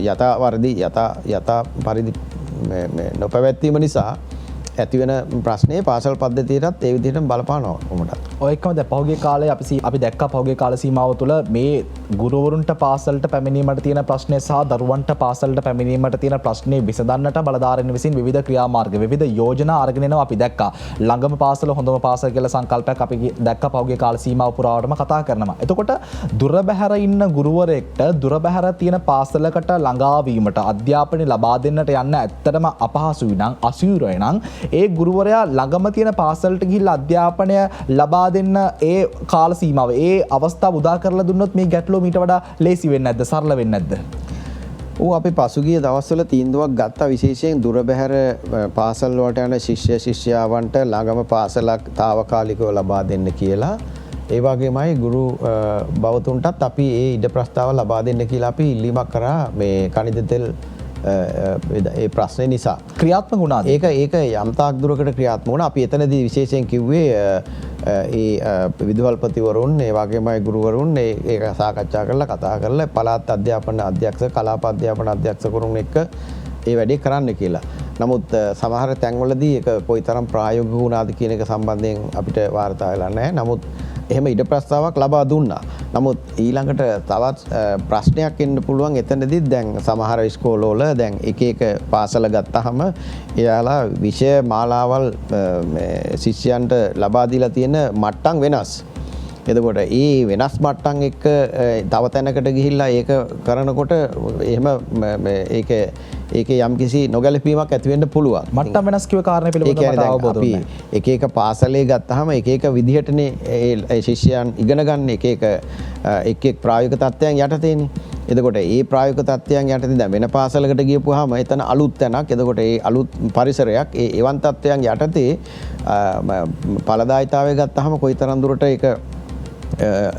යථා පරිදි නොපැවැත්වීම නිසා ඇතිවෙන ප්‍රශ්නේ පාසල් පද්ධතියටත් ඒ විදිහටම බලපානවා කොහොමදත්. ඔය එක්කම දැන් පහුගිය කාලේ අපි දැක්කා පහුගිය කාල සීමාව තුළ මේ ගුරුවරුන්ට පාසලට පැමිණීමට තියෙන ප්‍රශ්නේ සහ දරුවන්ට පාසලට පැමිණීමට තියෙන ප්‍රශ්නේ විසඳන්නට බලධාරීන් විසින් විවිධ ක්‍රියාමාර්ග විවිධ යෝජනා අරගෙන එනවා අපි දැක්කා. ළඟම පාසල හොඳම පාසල කියලා සංකල්පයක් අපි දැක්කා පහුගිය කාල සීමාව පුරාවටම කතා කරනවා. එතකොට දුර බැහැර ඉන්න ගුරුවරයෙක්ට දුර බැහැර තියෙන පාසලකට ළඟා වීමට අධ්‍යාපනය ලබා දෙන්නට යන්න ඇත්තටම අපහසුයි නම් අසීරුයි නම් ඒ ගුරුවරයා ළඟම තියෙන පාසලට ගිහිල්ලා අධ්‍යාපනය ලබා දෙන්න ඒ කාල සීමාව ඒ අවස්ථාව උදා කරලා දුන්නොත් මේ ගැටලුව මීට වඩා ලේසි වෙන්නේ නැද්ද සරල වෙන්නේ නැද්ද? අපි පසුගිය දවස්වල තීන්දුවක් ගත්තා විශේෂයෙන් දුර බැහැර පාසල් වලට යන ශිෂ්‍ය ශිෂ්‍යාවන්ට ළඟම පාසලක් తాවකාලිකව ලබා දෙන්න කියලා. ඒ වගේමයි ගුරු බවතුන්ටත් අපි ඒ ඉඩ ප්‍රස්තාව ලබා දෙන්න කියලා අපි ඉල්ලීමක් කරා මේ කනිජ තෙල් ඒ ප්‍රශ්නේ නිසා. ක්‍රියාත්මක වුණාද? ඒක යම් තාක් දුරකට ක්‍රියාත්මක වුණා. අපි එතනදී විශේෂයෙන් කිව්වේ ඒ විදුහල්පතිවරුන් ඒ වගේමයි ගුරුවරුන් ඒක සාකච්ඡා කරලා කතා කරලා පළාත් අධ්‍යාපන අධ්‍යක්ෂ කලාප අධ්‍යාපන අධ්‍යක්ෂකවරුන් එක්ක ඒ වැඩේ කරන්න කියලා. නමුත් සමහර තැන්වලදී ඒක කොයිතරම් ප්‍රායෝගික වුණාද කියන එක සම්බන්ධයෙන් අපිට වාර්තා වෙලා නැහැ. නමුත් එහෙම ඉඩ ප්‍රස්තාවක් ලබා දුන්නා. නමුත් ඊළඟට තවත් ප්‍රශ්නයක් එන්න පුළුවන් එතනදී. දැන් සමහර ඉස්කෝලවල දැන් එක පාසල ගත්තාම එයාලා විෂය මාලාවල් ශිෂ්‍යයන්ට ලබා දීලා තියෙන මට්ටම් වෙනස්. එතකොට ඒ වෙනස් මට්ටම් එක්ක තව තැනකට ගිහිල්ලා ඒක කරනකොට එහෙම ඒකේ යම්කිසි නොගැලපීමක් ඇති වෙන්න පුළුවන්. මට්ටම් වෙනස් කිව්ව කාරණේ පිළිබඳව මට අවබෝධ වුණා. අපි එක පාසලේ ගත්තාම එක විදිහටනේ ඒ ශිෂ්‍යයන් ඉගෙන ගන්න එක ප්‍රායෝගික තත්ත්වයන් යටතේනේ. එතකොට ඒ ප්‍රායෝගික තත්ත්වයන් යටතේ දැන් වෙන පාසලකට ගියපුවාම එතන අලුත් තැනක්. එතකොට ඒ අලුත් පරිසරයක් ඒ එවන් තත්ත්වයන් යටතේ ඵලදායීතාවය ගත්තාම කොයිතරම් දුරට ඒක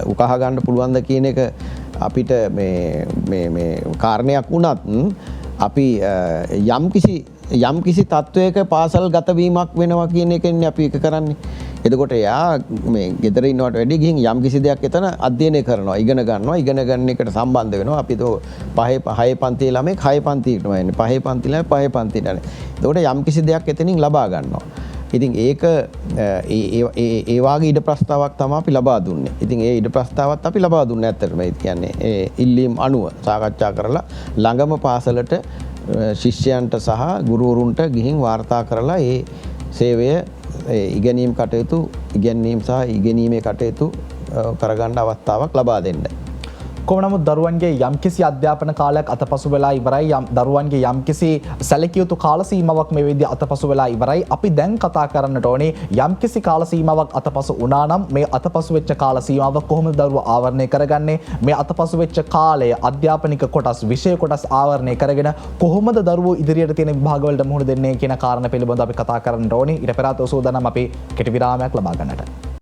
උකහා ගන්න පුළුවන්ද කියන එක අපිට මේ කාරණයක් වුණත් අපි යම්කිසි තත්වයක පාසල් ගත වීමක් වෙනවා කියන එකනේ අපි එක කරන්නේ. එතකොට එයා මේ ගෙදර ඉන්නවට වැඩි ගිහින් යම් කිසි දෙයක් එතන අධ්‍යයනය කරනවා, ඉගෙන ගන්නවා. ඉගෙන ගන්න එකට සම්බන්ධ වෙනවා. අපි તો පහේ පන්තියේ ළමෙක් 6 පන්තියටම යන්නේ. පහේ පන්ති ළමයි පහේ පන්තියට යන්නේ. එතකොට යම් කිසි දෙයක් එතනින් ලබා ගන්නවා. ඉතින් ඒක ඒ වාගේ ඉඩ ප්‍රස්තාවක් තමයි අපි ලබා දුන්නේ. ඉතින් ඒ ඉඩ ප්‍රස්තාවත් අපි ලබා දුන්නේ ඇත්තටම. ඒ කියන්නේ ඒ ඉල්ලීම් අනුව සාකච්ඡා කරලා ළඟම පාසලට ශිෂ්‍යයන්ට සහ ගුරුවරුන්ට ගිහින් වාර්තා කරලා ඒ සේවය ඉගෙනීම් කටයුතු ඉගෙනීම් සහ ඉගෙනීමේ කටයුතු කරගන්න අවස්ථාවක් ලබා දෙන්න. කොහොම නමුත් දරුවන්ගේ යම්කිසි අධ්‍යාපන කාලයක් අතපසු වෙලා ඉවරයි. දරුවන්ගේ යම්කිසි සැලකිය යුතු කාල සීමාවක් මේ වෙද්දී අතපසු වෙලා ඉවරයි. අපි දැන් කතා කරන්නට ඕනේ යම්කිසි කාල සීමාවක් අතපසු වුණා නම් මේ අතපසු වෙච්ච කාල සීමාව කොහොමද දරුවා ආවරණය කරගන්නේ? මේ අතපසු වෙච්ච කාලය අධ්‍යාපනික කොටස් විෂය කොටස් ආවරණය කරගෙන කොහොමද දරුවෝ ඉදිරියට තියෙන විභාගවලට මුහුණ දෙන්නේ කියන කාරණා පිළිබඳව අපි කතා කරන්නට ඕනේ. ඊට පෙර ආතෝ සූදානම් අපි කෙටි විරාමයක් ලබා ගන්නට.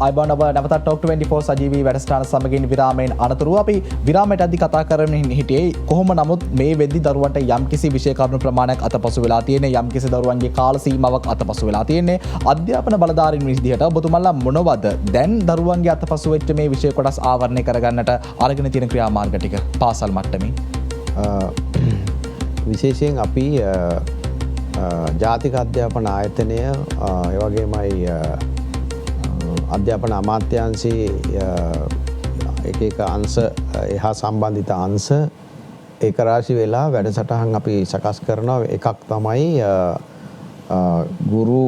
අයිබෝන් ඔබ නැවතත් ටොක් 24 සජීවී වැඩසටහන සමගින් විරාමයෙන් අනතුරුව අපි විරාමයට අදි කතා කරමින් හිටියේ කොහොම නමුත් මේ වෙද්දි දරුවන්ට යම්කිසි විෂය කරුණු ප්‍රමාණයක් අතපසු වෙලා තියෙන්නේ, යම්කිසි දරුවන්ගේ කාල සීමාවක් අතපසු වෙලා තියෙන්නේ. අධ්‍යාපන බලධාරීන් විදිහට ඔබතුමන්ලා මොනවද දැන් දරුවන්ගේ අතපසු වෙච්ච මේ විෂය කොටස් ආවරණය කරගන්නට අරගෙන තියෙන ක්‍රියාමාර්ග ටික පාසල් මට්ටමින්? විශේෂයෙන් අපි ජාතික අධ්‍යාපන ආයතනය ඒ වගේමයි අධ්‍යාපන අමාත්‍යාංශයේ එක අංශ එහා සම්බන්ධිත අංශ ඒක රාශි වෙලා වැඩසටහන් අපි සකස් කරනවා. එකක් තමයි ගුරු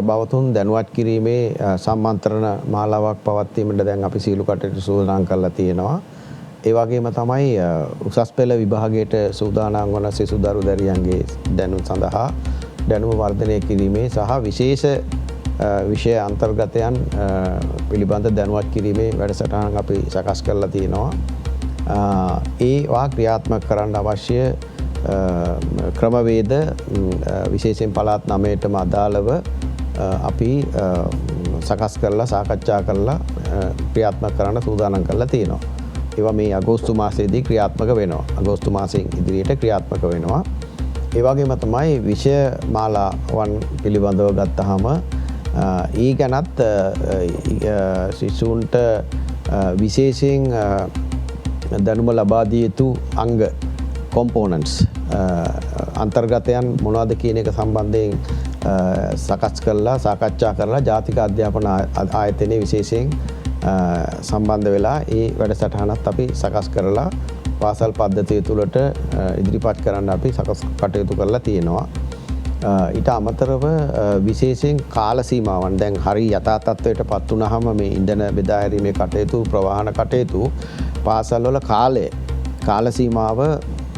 බවතුන් දැනුවත් කිරීමේ සම්මන්ත්‍රණ මාලාවක් පවත්වීමට දැන් අපි සීළු කටයුතු සූදානම් කරලා තියෙනවා. ඒ වගේම තමයි උසස් පෙළ විභාගයට සූදානම් වන සිසු දරු දැරියන්ගේ දැනුම සඳහා දැනුම වර්ධනය කිරීමේ සහ විශේෂ විෂය අන්තර්ගතයන් පිළිබඳ දැනුවත් කිරීමේ වැඩසටහනක් අපි සකස් කරලා තියෙනවා. ඒවා ක්‍රියාත්මක කරන්න අවශ්‍ය ක්‍රමවේද විශේෂයෙන් පළාත් 9ටම අදාළව අපි සකස් කරලා සාකච්ඡා කරලා ක්‍රියාත්මක කරන්න සූදානම් කරලා තියෙනවා. ඒවා මේ අගෝස්තු මාසයේදී ක්‍රියාත්මක වෙනවා. අගෝස්තු මාසයෙන් ඉදිරියට ක්‍රියාත්මක වෙනවා. ඒ වගේම තමයි විෂය මාලාවන් පිළිබඳව ගත්තාම ඒ ගැනත් ශිෂ්‍යුන්ට විශේෂයෙන් දැනුම ලබා දිය යුතු අංග කොම්පෝනන්ට්ස් අන්තර්ගතයන් මොනවද කියන එක සම්බන්ධයෙන් සකස් කරලා සාකච්ඡා කරලා ජාතික අධ්‍යාපන ආයතනයේ විශේෂයෙන් සම්බන්ධ වෙලා ඒ වැඩසටහනත් අපි සකස් කරලා පාසල් පද්ධතිය තුළට ඉදිරිපත් කරන්න අපි සකස් කටයුතු කරලා තියෙනවා. ඊට අමතරව විශේෂයෙන් කාල සීමාවන් දැන් හරි යථා තත්ත්වයට පත් වුණාම මේ ඉන්ධන බෙදා හැරීමේ කටයුතු ප්‍රවාහන කටයුතු පාසල්වල කාල සීමාව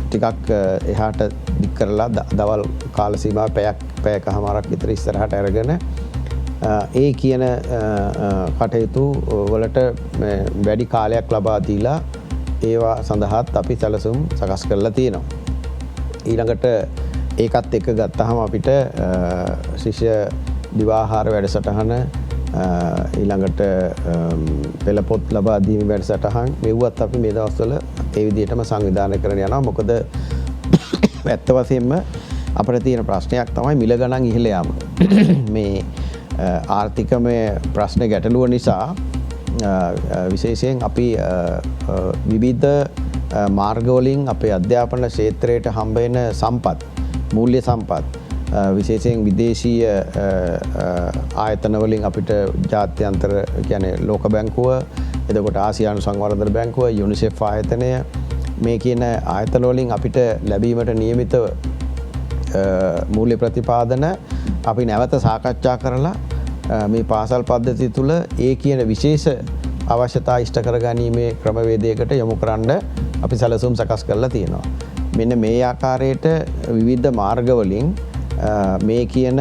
ටිකක් එහාට දික් කරලා දවල් කාල සීමාව පැයකමාරක් විතර ඉස්සරහට අරගෙන ඒ කියන කටයුතු වලට වැඩි කාලයක් ලබා දීලා ඒවා සඳහාත් අපි සැලසුම් සකස් කරලා තියෙනවා. ඊළඟට ඒකත් එක්ක ගත්තාම අපිට ශිෂ්‍ය දිවාහාර වැඩසටහන ඊළඟට පෙළපොත් ලබා දීම වැඩසටහන් මෙව්වත් අපි මේ දවස්වල ඒ විදිහටම සංවිධානය කරගෙන යනවා. මොකද ඇත්ත වශයෙන්ම අපිට තියෙන ප්‍රශ්නයක් තමයි මිල ගණන් ඉහළ යාම. මේ ආර්ථිකමය ප්‍රශ්න ගැටලුව නිසා විශේෂයෙන් අපි විවිධ මාර්ගවලින් අපේ අධ්‍යාපන ක්ෂේත්‍රයට හම්බ වෙන සම්පත් මූල්‍ය සම්පත් විශේෂයෙන් විදේශීය ආයතන වලින් අපිට ජාත්‍යන්තර කියන්නේ ලෝක බැංකුව, එතකොට ආසියානු සංවර්ධන බැංකුව, යුනිසෙෆ් ආයතනය මේ කියන ආයතන වලින් අපිට ලැබීමට නියමිත මූල්‍ය ප්‍රතිපාදන අපි නැවත සාකච්ඡා කරලා මේ පාසල් පද්ධතිය තුළ ඒ කියන විශේෂ අවශ්‍යතා ඉෂ්ට කරගැනීමේ ක්‍රමවේදයකට යොමු කරන්න අපි සැලසුම් සකස් කරලා තියෙනවා. මෙන්න මේ ආකාරයට විවිධ මාර්ගවලින් මේ කියන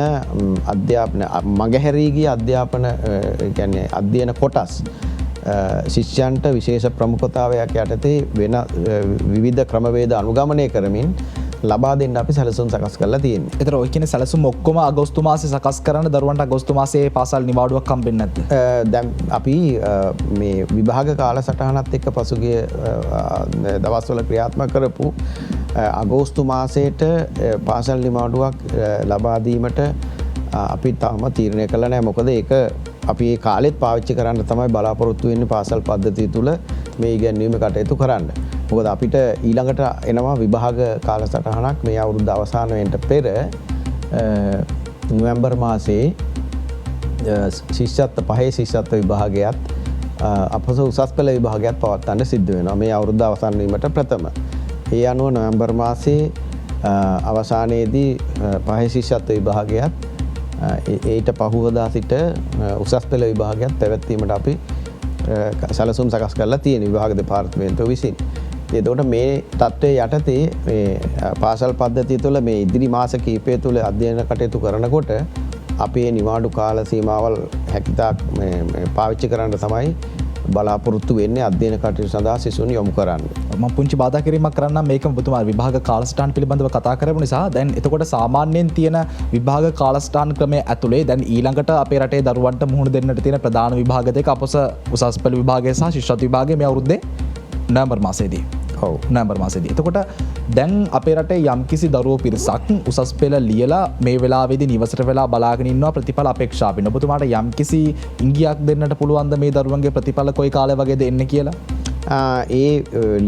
අධ්‍යාපන මගහැරී ගිය අධ්‍යාපන කියන්නේ අධ්‍යයන කොටස් ශිෂ්‍යයන්ට විශේෂ ප්‍රමුඛතාවයක් යටතේ වෙන විවිධ ක්‍රමවේද අනුගමනය කරමින් ලබා දෙන්න අපි සැලසුම් සකස් කරලා තියෙන්නේ. ඒතර ඔය කියන්නේ සැලසුම් ඔක්කොම අගෝස්තු මාසේ සකස් කරන දරුවන්ට අගෝස්තු මාසේ පාසල් නිවාඩුවක් හම්බෙන්නේ නැද්ද? දැන් අපි මේ විභාග කාලසටහනත් එක්ක පසුගිය දවස්වල ක්‍රියාත්මක කරපු අගෝස්තු මාසයට පාසල් නිවාඩුවක් ලබා දීමට අපි තාම තීරණය කළා නැහැ. මොකද ඒක අපි ඒ කාලෙත් පාවිච්චි කරන්න තමයි බලාපොරොත්තු වෙන්නේ පාසල් පද්ධතිය තුල මේ ඉගැන්වීම කටයුතු කරන්න. මොකද අපිට ඊළඟට එනවා විභාග කාලසටහනක් මේ අවුරුද්ද අවසාන වෙන්න පෙර නොවැම්බර් මාසයේ ශිෂ්‍යත්ව පහේ ශිෂ්‍යත්ව විභාගයත් අපස උසස් පෙළ විභාගයත් පවත්වන්න සිද්ධ වෙනවා මේ අවුරුද්ද අවසන් වීමට ප්‍රථම. ඒ අනුව නොවැම්බර් මාසයේ අවසානයේදී පහේ ශිෂ්‍යත්ව විභාගයත් ඊට පහුවදා සිට උසස් පෙළ විභාගයත් පැවැත්වීමට අපි සැලසුම් සකස් කරලා තියෙන විභාග දෙපාර්තමේන්තුව විසින්. එතකොට මේ තත්ත්වයේ යටතේ මේ පාසල් පද්ධතිය තුළ මේ ඉදිරි මාස කිහිපය තුළ අධ්‍යයන කටයුතු කරනකොට අපේ නිවාඩු කාල සීමාවල් හැකිතාක් පාවිච්චි කරන්න තමයි බලාපොරොත්තු වෙන්නේ අධ්‍යයන කටයුතු සඳහා සිසුන් යොමු කරන්න. මම පුංචි බාධා කිරීමක් කරන්න මේක ඔබතුමා විභාග කාලසටහන් පිළිබඳව කතා කරපු නිසා දැන් එතකොට සාමාන්‍යයෙන් තියෙන විභාග කාලසටහන් ක්‍රමයේ ඇතුලේ දැන් ඊළඟට අපේ රටේ දරුවන්ට මුහුණ දෙන්නට තියෙන ප්‍රධාන විභාග දෙක අපොස උසස් පෙළ විභාගය සහ ශිෂ්‍යත්ව විභාගය මේ අවුරුද්දේ නොවැම්බර් මාසයේදී. ඔව් නොවැම්බර් මාසයේදී. එතකොට දැන් අපේ රටේ යම්කිසි දරුවෝ පිරිසක් උසස් පෙළ ලියලා මේ වෙලාවේදී නිවසට වෙලා බලාගෙන ඉන්නවා ප්‍රතිඵල අපේක්ෂාවෙන්. ඔබතුමාට යම්කිසි ඉංගියක් දෙන්නට පුළුවන්ද මේ දරුවන්ගේ ප්‍රතිඵල කොයි කාලේ වගේද එන්නේ කියලා? ඒ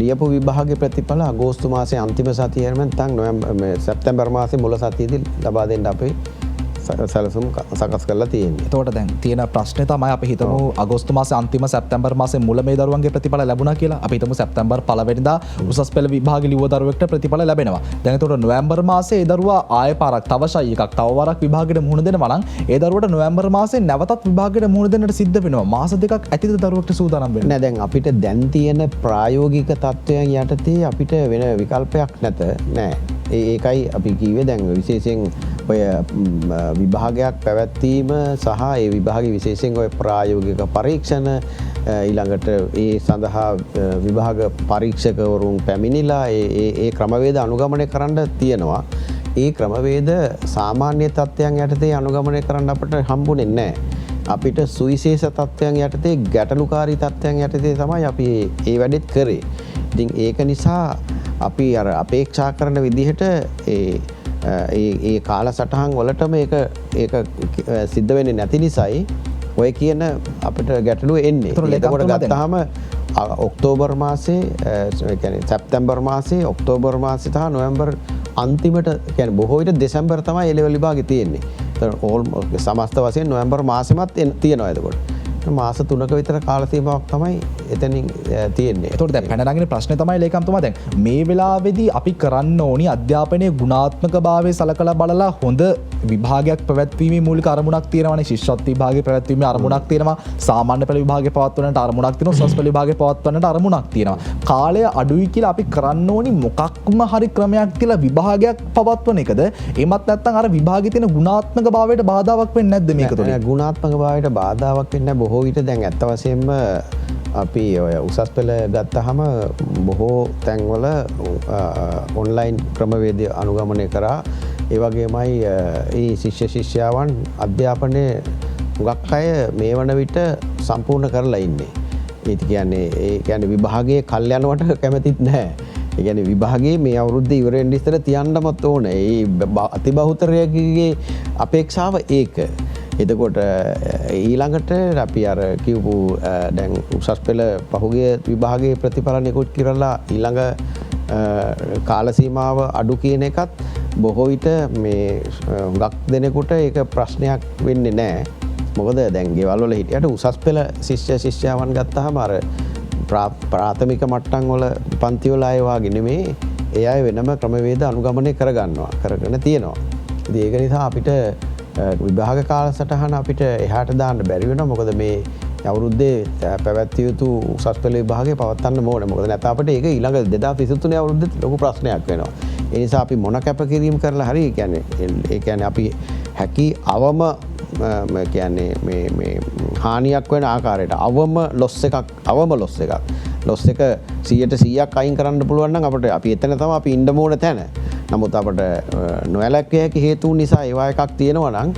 ලියපු විභාගයේ ප්‍රතිඵල අගෝස්තු මාසයේ අන්තිම සතියේ නැත්නම් සැප්තැම්බර් මාසයේ මුල සතියේදී ලබා දෙන්න අපි සැලසුම් සකස් කරලා තියෙන්නේ. එතකොට දැන් තියෙන ප්‍රශ්නේ තමයි අපි හිතමු අගෝස්තු මාසේ අන්තිම සැප්තැම්බර් මාසේ මුල මේ දරුවන්ගේ ප්‍රතිඵල ලැබුණා කියලා. අපි හිතමු සැප්තැම්බර් 1 වෙනිදා උසස් පෙළ විභාගෙ ලිව්ව දරුවෙක්ට ප්‍රතිඵල ලැබෙනවා. දැන් එතකොට නොවැම්බර් මාසේ ඒ දරුවා ආයෙ පාරක් තව ෂයි එකක් තව වරක් විභාගෙට මුහුණ දෙනවා නම් ඒ දරුවට නොවැම්බර් මාසේ නැවතත් විභාගෙට මුහුණ දෙන්නට සිද්ධ වෙනවා. මාස දෙකක් ඇතිද දරුවෙක්ට සූදානම් වෙන්න? නෑ දැන් අපිට දැන් තියෙන ප්‍රායෝගික තත්ත්වයන් යටතේ අපිට වෙන විකල්පයක් නැත නෑ. ඒකයි අපි කිව්වේ දැන් විශේෂයෙන් ඔය විභාගයක් පැවැත්වීම සහ ඒ විභාගයේ විශේෂයෙන් ඔය ප්‍රායෝගික පරීක්ෂණ ඊළඟට ඒ සඳහා විභාග පරීක්ෂකවරුන් පැමිණිලා ඒ ක්‍රමවේද අනුගමනය කරන්න තියෙනවා. ඒ ක්‍රමවේද සාමාන්‍ය තත්ත්වයන් යටතේ අනුගමනය කරන්න අපිට හම්බුනේ නැහැ. අපිට සුවිශේෂ තත්ත්වයන් යටතේ ගැටලුකාරී තත්ත්වයන් යටතේ තමයි අපි ඒ වැඩෙත් කරේ. ඉතින් ඒක නිසා අපි අර අපේක්ෂා කරන විදිහට ඒ කාලසටහන් වලටම ඒක සිද්ධ වෙන්නේ නැති නිසායි ඔය කියන අපිට ගැටලුව එන්නේ. එතකොට ගත්තාම ඔක්තෝබර් මාසේ කියන්නේ සැප්තැම්බර් මාසේ ඔක්තෝබර් මාසේ සහ නොවැම්බර් අන්තිමට කියන්නේ බොහෝ විට දෙසැම්බර් තමයි ඒ ලෙවල් විභාගෙ තියෙන්නේ. ඒතකොට සමස්ත වශයෙන් නොවැම්බර් මාසෙමත් තියෙනවා එතකොට. මාස 3ක විතර කාල සීමාවක් තමයි එතනින් තියෙන්නේ. ඒතකොට දැන් පැන නගින ප්‍රශ්නේ තමයි ලේකම්තුමා දැන් මේ වෙලාවේදී අපි කරන්න ඕනි අධ්‍යාපනයේ ගුණාත්මකභාවය සලකලා බලලා හොඳ විභාගයක් පැවැත්වීමේ මූලික අරමුණක් තියෙනවානේ. ශිෂ්‍යත්ව විභාගය පැවැත්වීමේ අරමුණක් තියෙනවා. සාමාන්‍ය පෙළ විභාගය පවත්වන්නට අරමුණක් තියෙනවා. උසස් පෙළ විභාගය පවත්වන්නට අරමුණක් තියෙනවා. කාලය අඩුයි කියලා අපි කරන්න ඕනි මොකක්ම හරි ක්‍රමයක් කියලා විභාගයක් පවත්වන එකද? එමත් නැත්නම් අර විභාගයේ තියෙන ගුණාත්මකභාවයට බාධාවක් වෙන්නේ නැද්ද මේක තුළ? ගුණාත්මකභාවයට බාධාවක් වෙන්නේ නැහැ. බොහෝ විට දැන් ඇත්ත වශයෙන්ම අපි ඔය උසස් පෙළ ගත්තාම බොහෝ තැන්වල ඔන්ලයින් ක්‍රමවේද අනුගමනය කරා. ඒ වගේමයි ඒ ශිෂ්‍ය ශිෂ්‍යාවන් අධ්‍යාපනය හුඟක් අය මේ වන විට සම්පූර්ණ කරලා ඉන්නේ. ඒ කියන්නේ විභාගයේ කල් යනවට කැමතිත් නැහැ. ඒ කියන්නේ විභාගයේ මේ අවුරුද්ද ඉවර වෙන්න ඉස්සර තියන්නමත් ඕනේ. ඒ අතිබහුතරයේ අපේක්ෂාව ඒක. එතකොට ඊළඟට අපි අර කියපු දැන් උසස් පෙළ පහුගිය විභාගයේ ප්‍රතිඵල නිකුත් කරලා ඊළඟ කාල සීමාව අඩු කියන එකත් බොහෝ විට මේ හුඟක් දෙනෙකුට ඒක ප්‍රශ්නයක් වෙන්නේ නැහැ. මොකද දැන් ගෙවල් වල හිටියට උසස් පෙළ ශිෂ්‍ය ශිෂ්‍යාවන් ගත්තාම අර ප්‍රාථමික මට්ටම් වල පන්ති වල අය වාගේ නෙමෙයි ඒ අය වෙනම ක්‍රමවේද අනුගමනය කරගෙන තියෙනවා. ඉතින් ඒක නිසා අපිට විභාග කාලසටහන අපිට එහාට දාන්න බැරි වෙනවා. මොකද මේ අවුරුද්දේ පැවැත්විය යුතු උසස් පෙළ විභාගය පවත්වන්න ඕනේ. මොකද නැත්නම් අපිට ඒක ඊළඟ 2023 අවුරුද්දේ ලොකු ප්‍රශ්නයක් වෙනවා. ඒ නිසා අපි මොන කැපකිරීම කරලා හරි ඒ කියන්නේ අපි හැකි අවම කියන්නේ මේ හානියක් වෙන ආකාරයට අවම ලොස් එකක් 100% 100ක් අයින් කරන්න පුළුවන් නම් අපිට අපි එතන තමයි අපි ඉන්න ඕන තැන. නමුත් අපට නොවැළැක්විය හැකි හේතුන් නිසා ඒවා එකක් තියෙනවා නම්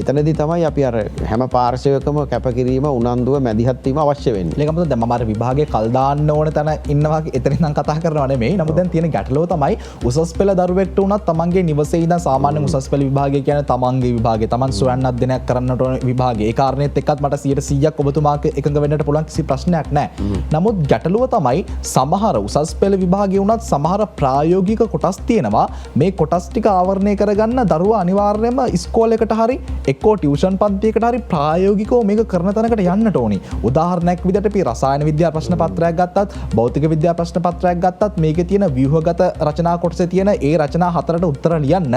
එතනදී තමයි අපි අර හැම පාර්ශවයකම කැපකිරීම උනන්දුව මැදිහත් වීම අවශ්‍ය වෙන්නේ. ඒකමද දැන් මම අර විභාගයේ කල් දාන්න ඕන තැන ඉන්නවා එතනින් නම් කතා කරනවා නෙමෙයි. නමුත් දැන් තියෙන ගැටලුව තමයි උසස් පෙළ දරුවෙක්ට උනත් තමන්ගේ නිවසේ ඉඳන් සාමාන්‍ය උසස් පෙළ විභාගය කියන්නේ තමන්ගේ විභාගය තමන් සොයන්න අධ්‍යයනයක් කරන්නට ඕන විභාගය. ඒ කාරණේත් එක්කත් මට 100%ක් ඔබතුමාට එකඟ වෙන්නට පුළුවන් කිසි ප්‍රශ්නයක් නැහැ. නමුත් ගැටලුව තමයි සමහර උසස් පෙළ විභාගයේ උනත් සමහර ප්‍රායෝගික කොටස් තියෙනවා. මේ කොටස් ටික ආවරණය කරගන්න දරුවා අනිවාර්යයෙන්ම ඉස්කෝලේකට හරි එක්කෝ ටියුෂන් පන්තියකට හරි ප්‍රායෝගිකව මේක කරන තැනකට යන්නට ඕනි. උදාහරණයක් විදිහට අපි රසායන විද්‍යා ප්‍රශ්න පත්‍රයක් ගත්තත්, භෞතික විද්‍යා ප්‍රශ්න පත්‍රයක් ගත්තත් මේකේ තියෙන ව්‍යුහගත රචනා කොටසේ තියෙන ඒ රචනා හතරට උත්තර ලියන්න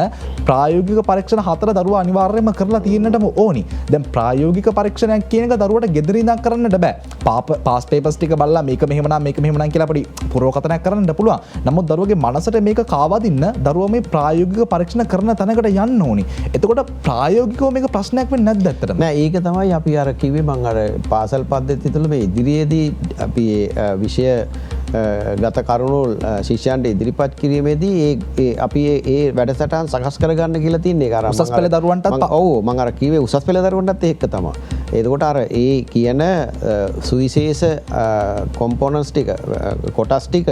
ප්‍රායෝගික පරීක්ෂණ හතර දරුවා අනිවාර්යයෙන්ම කරලා තියෙන්නටම ඕනි. දැන් ප්‍රායෝගික පරීක්ෂණයක් කියන එක දරුවට ගෙදර ඉඳන් කරන්නට බෑ. පාස් පේපර්ස් ටික බලලා මේක මෙහෙම නම් මේක මෙහෙම නම් කියලා අපිට පුරවකතනයක් කරන්න පුළුවන්. නමුත් දරුවගේ මනසට මේක කාවදින්න දරුවා මේ ප්‍රායෝගික පරීක්ෂණ කරන තැනකට යන්න ඕනි. එතකොට ප්‍රායෝගිකව මේක ප්‍රශ්නයක් වෙන්නේ නැද්ද ඇත්තටම? නෑ ඒක තමයි අපි අර කිව්වේ මම අර පාසල් පද්ධතිය තුළ මේ ඉදිරියේදී අපි විෂය ගත කරුණු ශිෂ්‍යයන්ට ඉදිරිපත් කිරීමේදී ඒ අපි ඒ වැඩසටහන් සකස් කරගන්න කියලා තියන්නේ. ඒක අර උසස් පෙළ දරුවන්ටත් ඔව් මම අර කිව්වේ උසස් පෙළ දරුවන්ටත් ඒක තමයි. එතකොට අර ඒ කියන සුවිශේෂ කොම්පොනන්ට්ස් ටික කොටස් ටික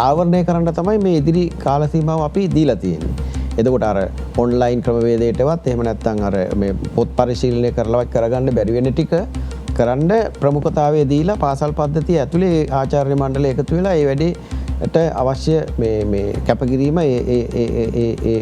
ආවරණය කරන්න තමයි මේ ඉදිරි කාල සීමාව අපි දීලා තියෙන්නේ. එතකොට අර ඔන්ලයින් ක්‍රමවේදයටවත් එහෙම නැත්නම් අර මේ පොත් පරිශීලනය කරලවත් කරගන්න බැරි වෙන ටික කරන්න ප්‍රමුඛතාවය දීලා පාසල් පද්ධතිය ඇතුලේ ආචාර්ය මණ්ඩලය එකතු වෙලා ඒ වැඩේට අවශ්‍ය මේ කැපකිරීම ඒ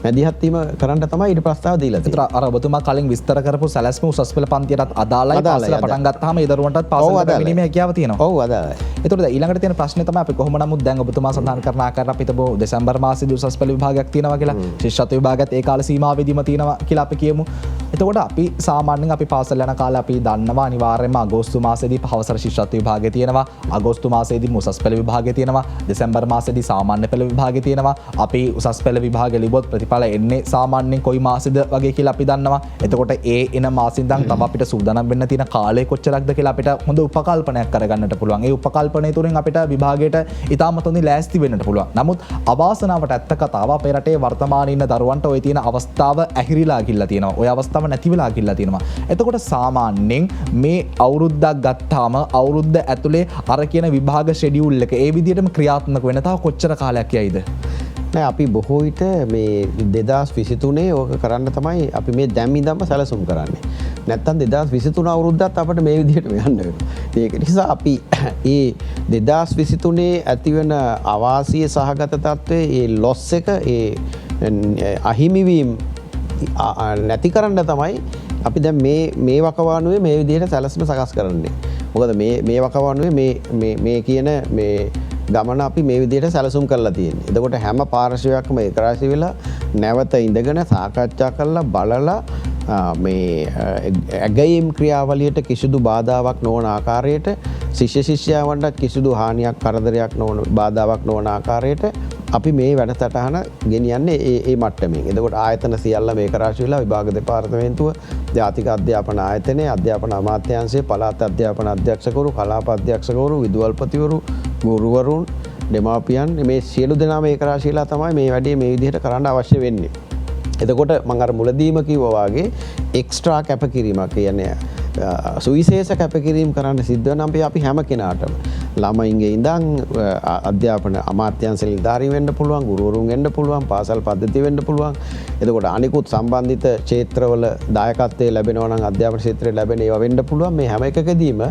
මැදිහත් වීම කරන්න තමයි ඊට ප්‍රස්තාව දීලා තියෙන්නේ. අර ඔබතුමා කලින් විස්තර කරපු සැලැස්ම උසස් පෙළ පන්තියටත් අදාළයි. පාසල පටන් ගත්තාම ඒ දරුවන්ටත් පාසලට පැමිණීමේ හැකියාව තියෙනවා. ඔව් අදාළයි. ඒතකොට දැන් ඊළඟට තියෙන ප්‍රශ්නේ තමයි අපි කොහොම නමුත් දැන් ඔබතුමා සඳහන් කරන ආකාරයට අපි හිතමු දෙසැම්බර් මාසෙදී උසස් පෙළ විභාගයක් තියෙනවා කියලා. ශිෂ්‍යත්ව විභාගයත් ඒ කාල සීමාවෙදීම තියෙනවා කියලා අපි කියමු. එතකොට අපි සාමාන්‍යයෙන් අපි පාසල් යන කාලේ අපි දන්නවා අනිවාර්යයෙන්ම අගෝස්තු මාසෙදී පහවසර ශිෂ්‍යත්ව විභාගය තියෙනවා. අගෝස්තු මාසෙදී උසස් පෙළ විභාගය තියෙනවා. දෙසැම්බර් මාසෙදී සාමාන්‍ය පෙළ විභාගය තියෙනවා. අපි උසස් පෙළ විභාගය ලිව්වොත් ප්‍රතිඵල එන්නේ සාමාන්‍යයෙන් කොයි මාසෙද වගේ කියලා අපි දන්නවා. එතකොට ඒ එන මාසෙන් දැන් තව අපිට සූදානම් වෙන්න තියෙන කාලය කොච්චරක්ද කියලා අපිට හොඳ උපකල්පනයක් කරගන්නට පුළුවන්. ඒ උපකල්පනය තුලින් අපිට විභාගයට ඉතාමත් හොඳින් ලෑස්ති වෙන්නට පුළුවන්. නමුත් අවාසනාවට ඇත්ත කතාව අපේ රටේ වර්තමානයේ ඉන්න දරුවන්ට ওই තියෙන අවස්ථාව ඇහිරිලා ගිහිල්ලා තියෙනවා. ওই අවස්ථාව නැති වෙලා ගිහිල්ලා තියෙනවා. එතකොට සාමාන්‍යයෙන් මේ අවුරුද්දක් ගත්තාම අවුරුද්ද ඇතුලේ අර කියන විභාග ෂෙඩියුල් එක ඒ විදිහටම ක්‍රියාත්මක වෙන තව කොච්චර කාලයක් යයිද? නෑ අපි බොහෝ විට මේ 2023 ඕක කරන්න තමයි අපි මේ දැන් ඉඳන්ම සැලසුම් කරන්නේ. නැත්තම් 2023 අවුරුද්දත් අපිට මේ විදිහටම යන්න වෙනවා. ඒක නිසා අපි ඒ 2023 ඇතිවන අවාසිය සහගත තත්ත්වයේ ඒ ලොස් එක ඒ අහිමිවීම නැති කරන්න තමයි අපි දැන් මේ වකවානුවේ මේ විදිහට සැලසුම සකස් කරන්නේ. මොකද මේ වකවානුවේ මේ කියන මේ ගමන අපි මේ විදිහට සැලසුම් කරලා තියෙන්නේ. එතකොට හැම පාර්ශවයක්ම ඒකරාශී වෙලා නැවත ඉඳගෙන සාකච්ඡා කරලා බලලා මේ ඇගයීම් ක්‍රියාවලියට කිසිදු බාධාවක් නොවන ආකාරයට ශිෂ්‍ය ශිෂ්‍යාවන්ට කිසිදු හානියක් කරදරයක් නොවන බාධාවක් නොවන ආකාරයට අපි මේ වැඩසටහන ගෙනියන්නේ ඒ මට්ටමින්. එතකොට ආයතන සියල්ලම ඒකරාශී වෙලා විභාග දෙපාර්තමේන්තුව, ජාතික අධ්‍යාපන ආයතනය, අධ්‍යාපන අමාත්‍යාංශය, පළාත් අධ්‍යාපන අධ්‍යක්ෂකවරු, කලාප අධ්‍යක්ෂකවරු, විදුහල්පතිවරු, ගුරුවරුන්, දෙමාපියන් මේ සියලු දෙනාම ඒකරාශීලා තමයි මේ වැඩේ මේ විදිහට කරන්න අවශ්‍ය වෙන්නේ. එතකොට මම අර මුලදීම කිව්වා වගේ එක්ස්ට්‍රා කැපකිරීමක් කියන්නේ සුවිශේෂ කැපකිරීම කරන්න සිද්ධ වෙන අපි හැම කෙනාටම ළමයින්ගේ ඉඳන් අධ්‍යාපන අමාත්‍යාංශ නිලධාරීන් වෙන්න පුළුවන්, ගුරුවරුන් වෙන්න පුළුවන්, පාසල් පද්ධතිය වෙන්න පුළුවන්. එතකොට අනිකුත් සම්බන්ධිත ක්ෂේත්‍රවල දායකත්වයේ ලැබෙනවා නම් අධ්‍යාපන ක්ෂේත්‍රයේ ලැබෙන ඒවා වෙන්න පුළුවන්. මේ හැම එකකදීම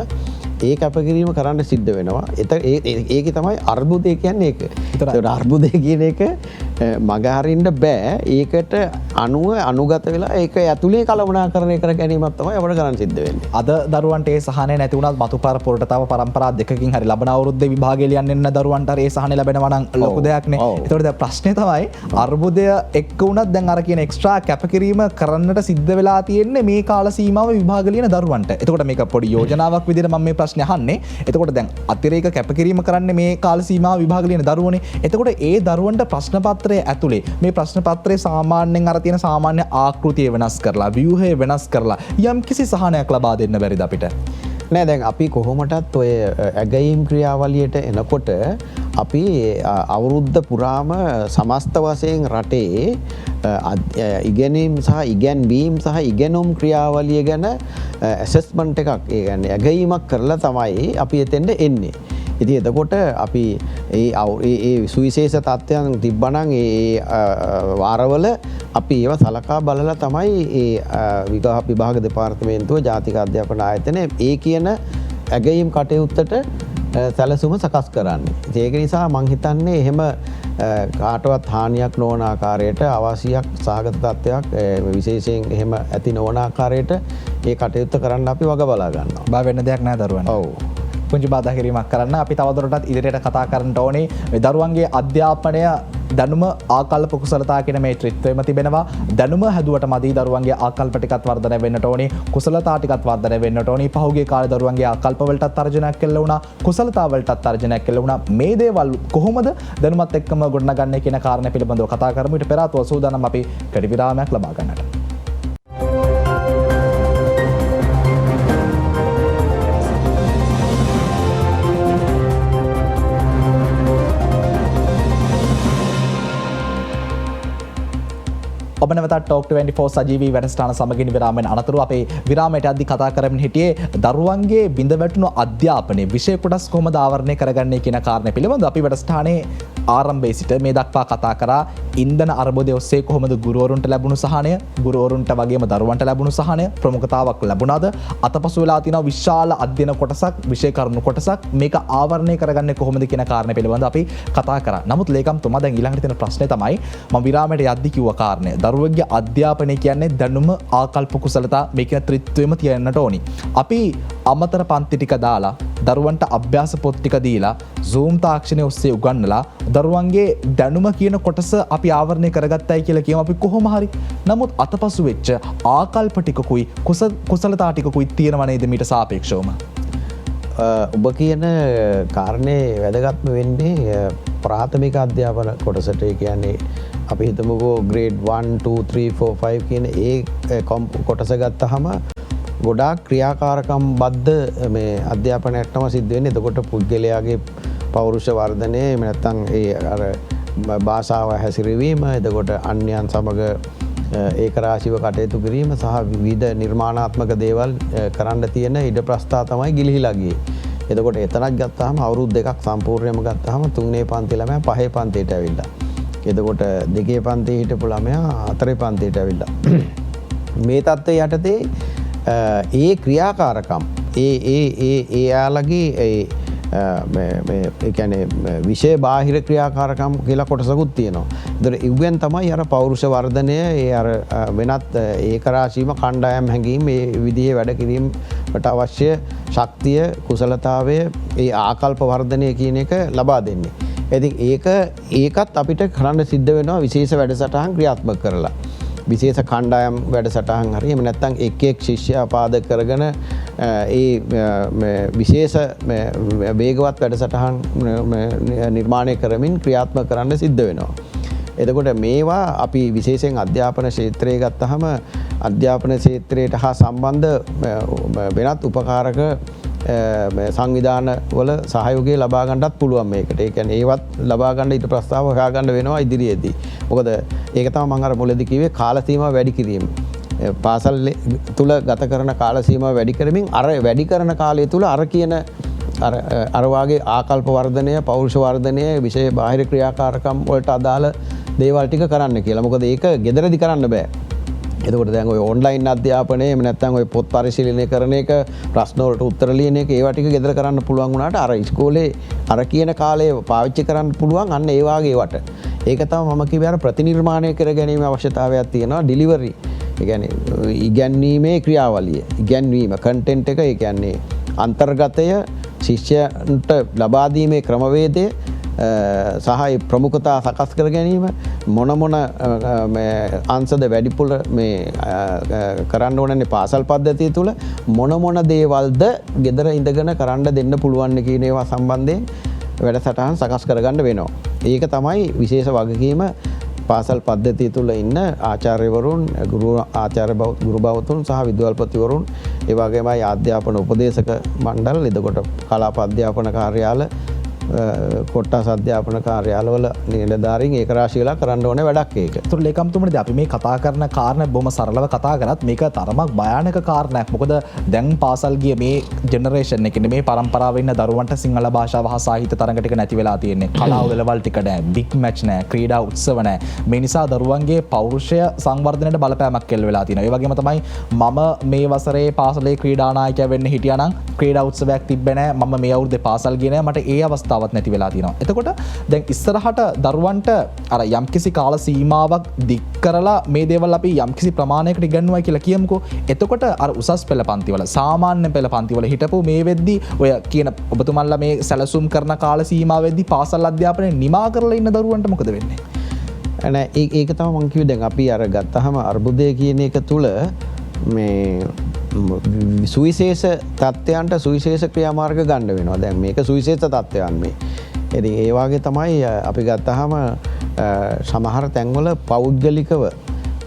ඒ කැපකිරීම කරන්න සිද්ධ වෙනවා. ඒකේ තමයි අර්බුදය කියන්නේ ඒක. ඒතකොට අර්බුදය කියන එක මගහරින්න බෑ. ඒකට අනුගත වෙලා ඒක ඇතුලේ කළමනාකරණය කර ගැනීමක් තමයි අපිට කරන්න සිද්ධ වෙන්නේ. අද දරුවන්ට ඒ සහනය නැති වුණත් මතු පරපුරට තව පරම්පරා දෙකකින් හරි ලබන අවුරුද්දේ විභාගය ලියන්න එන්න දරුවන්ට ඒ සහනය ලැබෙනවා නම් ලොකු දෙයක් නේ. ඒතකොට දැන් ප්‍රශ්නේ තමයි අර්බුදය එක්ක වුණත් දැන් අර කියන එක්ස්ට්‍රා කැපකිරීම කරන්නට සිද්ධ වෙලා තියෙන්නේ මේ කාල සීමාව විභාග ලියන දරුවන්ට. එතකොට මේක පොඩි යෝජනාවක් විදිහට මම මේ ප්‍රශ්නේ අහන්නේ. එතකොට දැන් අතිරේක කැපකිරීම කරන්නේ මේ කාල සීමාව විභාග ලියන දරුවනේ. එතකොට ඒ දරුවන්ට ප්‍රශ්න පත්‍රයේ ඇතුලේ මේ ප්‍රශ්න පත්‍රයේ සාමාන්‍යයෙන් අර තියෙන සාමාන්‍ය ආකෘතිය වෙනස් කරලා, ව්‍යුහය වෙනස් කරලා යම් කිසි සහනයක් ලබා දෙන්න බැරිද අපිට? නෑ දැන් අපි කොහොමටත් ඔය ඇගයීම් ක්‍රියාවලියට එනකොට අපි අවුරුද්ධ පුරාම සමස්ත වශයෙන් රටේ ඉගෙනීම් සහ ඉගැන්වීම් සහ ඉගෙනුම් ක්‍රියාවලිය ගැන ඇසෙස්මන්ට් එකක් ඒ කියන්නේ ඇගයීමක් කරලා තමයි අපි එතෙන්ට එන්නේ. ඉතින් එතකොට අපි ඒ සුවිශේෂ තත්ත්වයන් තිබ්බනම් ඒ වාරවල අපි ඒවා සලකා බලලා තමයි ඒ විභාග දෙපාර්තමේන්තුව ජාතික අධ්‍යාපන ආයතනය ඒ කියන ඇගයීම් කටයුත්තට සැලසුම සකස් කරන්නේ. ඒක නිසා මං හිතන්නේ එහෙම කාටවත් හානියක් නොවන ආකාරයට අවශ්‍යයක් සහගත තත්ත්වයක් විශේෂයෙන් එහෙම ඇති නොවන ආකාරයට ඒ කටයුත්ත කරන්න අපි වග බලා ගන්නවා. බා වෙන දෙයක් නෑ දරුවන්. ඔව්. පුංචි බාධා කිරීමක් කරන්න අපි තවදුරටත් ඉදිරියට කතා කරන්න ඕනේ. මේ දරුවන්ගේ අධ්‍යාපනය දැනුම ආකල්ප කුසලතා කියන මේ ත්‍රිත්වයම තිබෙනවා. දැනුම හැදුවට මදි දරුවන්ගේ ආකල්ප ටිකත් වර්ධනය වෙන්නට ඕනේ. කුසලතා ටිකත් වර්ධනය වෙන්නට ඕනේ. පහුගිය කාලේ දරුවන්ගේ ආකල්ප වලටත් තර්ජනයක් කෙල්ල වුණා. කුසලතා වලටත් තර්ජනයක් කෙල්ල වුණා. මේ දේවල් කොහොමද දැනුමත් එක්කම ගොඩනගන්නේ කියන කාරණය පිළිබඳව කතා කරමු. ඊට පෙර ආතුව සූදානම් අපි කෙටි විරාමයක් ලබා ගන්නට. ඔබ නැවතත් ටෝක් 24 සජීවී වැඩසටහන සමගින් විරාමයෙන් අනතුරු අපේ විරාමයට අද්දි කතා කරමින් හිටියේ දරුවන්ගේ බිඳ වැටුණු අධ්‍යාපනයේ විෂය කොටස් කොහොමද ආවරණය කරගන්නේ කියන කාරණය පිළිබඳව අපි වැඩසටහනේ ආරම්භයේ සිට මේ දක්වා කතා කරා. ඉන්ධන අර්බුදය ඔස්සේ කොහොමද ගුරුවරුන්ට ලැබුණු සහනය, ගුරුවරුන්ට වගේම දරුවන්ට ලැබුණු සහනය ප්‍රමුඛතාවක් ලැබුණාද? අතපසු වෙලා තියෙනවා විශාල අධ්‍යයන කොටසක්, විෂය කරුණු කොටසක්. මේක ආවරණය කරගන්නේ කොහොමද කියන කාරණය පිළිබඳව අපි කතා කරා. නමුත් ලේකම්තුමා දැන් ඊළඟට තියෙන ප්‍රශ්නේ තමයි මම විරාමයට යද්දි කිව්ව කාරණය. දරුවෙක්ගේ අධ්‍යාපනය කියන්නේ දැනුම ආකල්ප කුසලතා මේ කියන ත්‍රිත්වයම තියන්නට ඕනි. අපි අමතර පන්ති ටික දාලා දරුවන්ට අභ්‍යාස පොත් ටික දීලා Zoom තාක්ෂණය ඔස්සේ උගන්වලා දරුවන්ගේ දැනුම කියන කොටස අපි ආවරණය කරගත්තයි කියලා කියමු අපි කොහොම හරි. නමුත් අතපසු වෙච්ච ආකල්ප ටිකකුයි කුසලතා ටිකකුයි තියෙනව නේද මීට සාපේක්ෂවම? ඔබ කියන කාරණේ වැදගත්ම වෙන්නේ ප්‍රාථමික අධ්‍යාපන කොටසට. ඒ කියන්නේ අපි හිතමුකෝ grade 1 2 3 4 5 කියන ඒ කොටස ගත්තහම ගොඩාක් ක්‍රියාකාරකම් බද්ධ මේ අධ්‍යාපනයක් තමයි සිද්ධ වෙන්නේ. එතකොට පුද්ගලයාගේ පෞරුෂ වර්ධනය එහෙම නැත්නම් ඒ අර භාෂාව හැසිරවීම, එතකොට අන්‍යයන් සමග ඒකරාශීව කටයුතු කිරීම සහ විවිධ නිර්මාණාත්මක දේවල් කරන්න තියෙන ඉඩ ප්‍රස්ථා තමයි ගිලිහිලා ගියේ. එතකොට එතනක් ගත්තාම අවුරුදු දෙකක් සම්පූර්ණයෙන්ම ගත්තාම 3 පන්ති ළමයා 5 පන්තියට ඇවිල්ලා. එතකොට 2 පන්තියේ හිටපු ළමයා 4 පන්තියට ඇවිල්ලා. මේ தත්ත්වය යටතේ ඒ ක්‍රියාකාරකම් එයාලගේ ඒ කියන්නේ විෂය බාහිර ක්‍රියාකාරකම් කියලා කොටසකුත් තියෙනවා. ඒතර ඉවෙන් තමයි අර පෞරුෂ වර්ධනය, ඒ අර වෙනත් ඒකරාශීම කණ්ඩායම් හැඟීම්, මේ විදිහේ වැඩ කිරීමට අවශ්‍ය ශක්තිය, කුසලතාවය, ඒ ආකල්ප වර්ධනය කියන එක ලබා දෙන්නේ. ඉතින් ඒකත් අපිට කරන්න සිද්ධ වෙනවා විශේෂ වැඩසටහන් ක්‍රියාත්මක කරලා. විශේෂ කණ්ඩායම් වැඩසටහන් හරි එහෙම නැත්නම් එක් ශිෂ්‍යයා පාදක කරගෙන ඒ විශේෂ වේගවත් වැඩසටහන් නිර්මාණය කරමින් ක්‍රියාත්මක කරන්න සිද්ධ වෙනවා. එතකොට මේවා අපි විශේෂයෙන් අධ්‍යාපන ක්ෂේත්‍රයේ ගත්තහම අධ්‍යාපන ක්ෂේත්‍රයට හා සම්බන්ධ වෙනත් උපකාරක සංවිධාන වල සහයෝගය ලබා ගන්නත් පුළුවන් මේකට. ඒ කියන්නේ ඒවත් ලබා ගන්න ඊට ප්‍රස්තාව හොයා ගන්න වෙනවා ඉදිරියේදී. මොකද ඒක තමයි මම අර මුලදී කිව්වේ කාල සීමාව වැඩි කිරීම. පාසල් තුල ගත කරන කාල සීමාව වැඩි කරමින් අර වැඩි කරන කාලය තුල අර කියන අර වාගේ ආකල්ප වර්ධනය, පෞරුෂ වර්ධනය, විෂය බාහිර ක්‍රියාකාරකම් වලට අදාළ දේවල් ටික කරන්න කියලා. මොකද ඒක ගෙදරදී කරන්න බෑ. එතකොට දැන් ඔය ඔන්ලයින් අධ්‍යාපනය එහෙම නැත්නම් ඔය පොත් පරිශීලනය කරන එක, ප්‍රශ්න වලට උත්තර ලියන එක, ඒවා ටික ගෙදර කරන්න පුළුවන් වුණාට අර ඉස්කෝලේ අර කියන කාලේ පාවිච්චි කරන්න පුළුවන් අන්න ඒ වාගේ වට. ඒක තමයි මම කිව්වේ අර ප්‍රතිනිර්මාණය කර ගැනීම අවශ්‍යතාවයක් තියෙනවා. ඩිලිවරි, ඒ කියන්නේ ඉගැන්වීමේ ක්‍රියාවලිය, ඉගැන්වීම කන්ටෙන්ට් එක, ඒ කියන්නේ අන්තර්ගතය ශිෂ්‍යයන්ට ලබා දීමේ ක්‍රමවේදය සහ ප්‍රමුඛතා සකස් කර ගැනීම, මොන අංශද වැඩිපුර මේ කරන්න ඕනනේ පාසල් පද්ධතිය තුළ මොන දේවල්ද ගෙදර ඉඳගෙන කරන්න දෙන්න පුළුවන් කියන ඒවා සම්බන්ධයෙන් වැඩසටහන් සකස් කරගන්න වෙනවා. ඒක තමයි විශේෂ වගකීම පාසල් පද්ධතිය තුළ ඉන්න ආචාර්යවරුන්, ගුරු භවතුන් සහ විද්‍යාල්පතිවරුන්, ඒ වගේමයි අධ්‍යාපන උපදේශක මණ්ඩල, එතකොට කලාප අධ්‍යාපන කාර්යාල, කොට්ටාස් අධ්‍යාපන කාර්යාලවල නිලධාරීන් ඒක රාශී වෙලා කරන්න ඕනේ වැඩක් ඒක. ඒතර ලේකම්තුමනි අපි මේ කතා කරන කාරණා බොහොම සරලව කතා කරත් මේක තරමක් භයානක කාරණයක්. මොකද දැන් පාසල් ගිය මේ ජෙනරේෂන් එකේ මේ පරම්පරාවේ ඉන්න දරුවන්ට සිංහල භාෂාව හා සාහිත්‍ය තරඟ ටික නැති වෙලා තියෙන්නේ. කලාව වෙලවල් ටික නැහැ, බිග් මැච් නැහැ, ක්‍රීඩා උත්සව නැහැ. මේ නිසා දරුවන්ගේ පෞරුෂය සංවර්ධනයට බලපෑමක් කෙල් වෙලා තියෙනවා. ඒ වගේම තමයි මම මේ වසරේ පාසලේ ක්‍රීඩා නායකයා වෙන්න හිටියා නම් ක්‍රීඩා උත්සවයක් තිබ්බේ නැහැ. මම මේ අවුරුද්දේ පාසල් ගියේ නැහැ. මට ඒ අවස්ථාවක් නැති වෙලා තියෙනවා. එතකොට දැන් ඉස්සරහට දරුවන්ට අර යම්කිසි කාල සීමාවක් දික් කරලා මේ දේවල් අපි යම්කිසි ප්‍රමාණයකට ඉගෙනුවා කියලා කියමුකෝ. එතකොට අර උසස් පෙළ පන්තිවල සාමාන්‍ය පෙළ පන්තිවල හිටපු මේ වෙද්දි ඔය කියන ඔබතුමන්ලා මේ සැලසුම් කරන කාල සීමාවෙද්දි පාසල් අධ්‍යාපනය නිමා කරලා ඉන්න දරුවන්ට මොකද වෙන්නේ? නෑ ඒක තමයි මම කිව්වේ. දැන් අපි අර ගත්තාම අර්බුදය කියන එක තුල මේ සුවිශේෂ තත්ත්වයන්ට සුවිශේෂ ක්‍රියාමාර්ග ගන්න වෙනවා. දැන් මේක සුවිශේෂ තත්ත්වයන් මේ. ඉතින් ඒ වගේ තමයි අපි ගත්තාම සමහර තැන්වල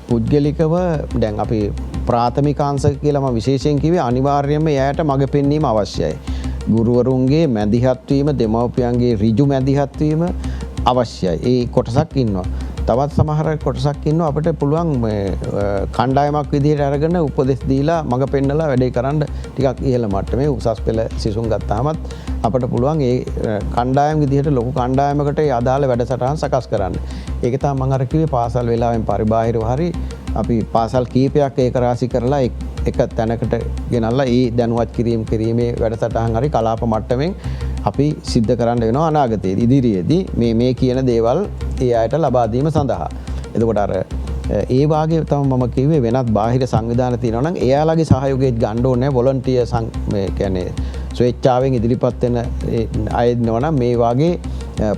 පුද්ගලිකව දැන් අපි ප්‍රාථමිකාංශ කියලා මම විශේෂයෙන් කිව්වේ අනිවාර්යයෙන්ම එයාට මඟ පෙන්වීම අවශ්‍යයි. ගුරුවරුන්ගේ මැදිහත් වීම, දෙමව්පියන්ගේ ඍජු මැදිහත් වීම අවශ්‍යයි. ඒ කොටසක් ඉන්නවා. තවත් සමහර කොටසක් ඉන්නවා අපිට පුළුවන් කණ්ඩායමක් විදිහට අරගෙන උපදෙස් දීලා මඟ පෙන්නලා වැඩේ කරන්න ටිකක් ඉහළ මට්ටමේ උසස් පෙළ සිසුන් ගත්තාමත් අපිට පුළුවන් ඒ කණ්ඩායම් විදිහට ලොකු කණ්ඩායමකට අදාළ වැඩසටහන් සකස් කරන්න. ඒක තමයි මම අර කිව්වේ පාසල් වෙලාවෙන් පරිබාහිරව හරි අපි පාසල් කීපයක් ඒක රාශි කරලා එක තැනකට ගෙනල්ලා ඒ දැනුවත් කිරීමේ වැඩසටහන් හරි කලාප මට්ටමින් අපි සිද්ධ කරන්න වෙනවා අනාගතයේදී ඉදිරියේදී මේ කියන දේවල් ඒ අයට ලබා දීම සඳහා. එතකොට අර ඒ වාගේ තමයි මම කිව්වේ වෙනත් බාහිර සංවිධාන තියෙනවා නම් එයාලගේ සහයෝගය ගන්න ඕනේ. වොලන්ටියර් මේ කියන්නේ ස්වේච්ඡාවෙන් ඉදිරිපත් වෙන අය ඉන්නවනම් මේ වාගේ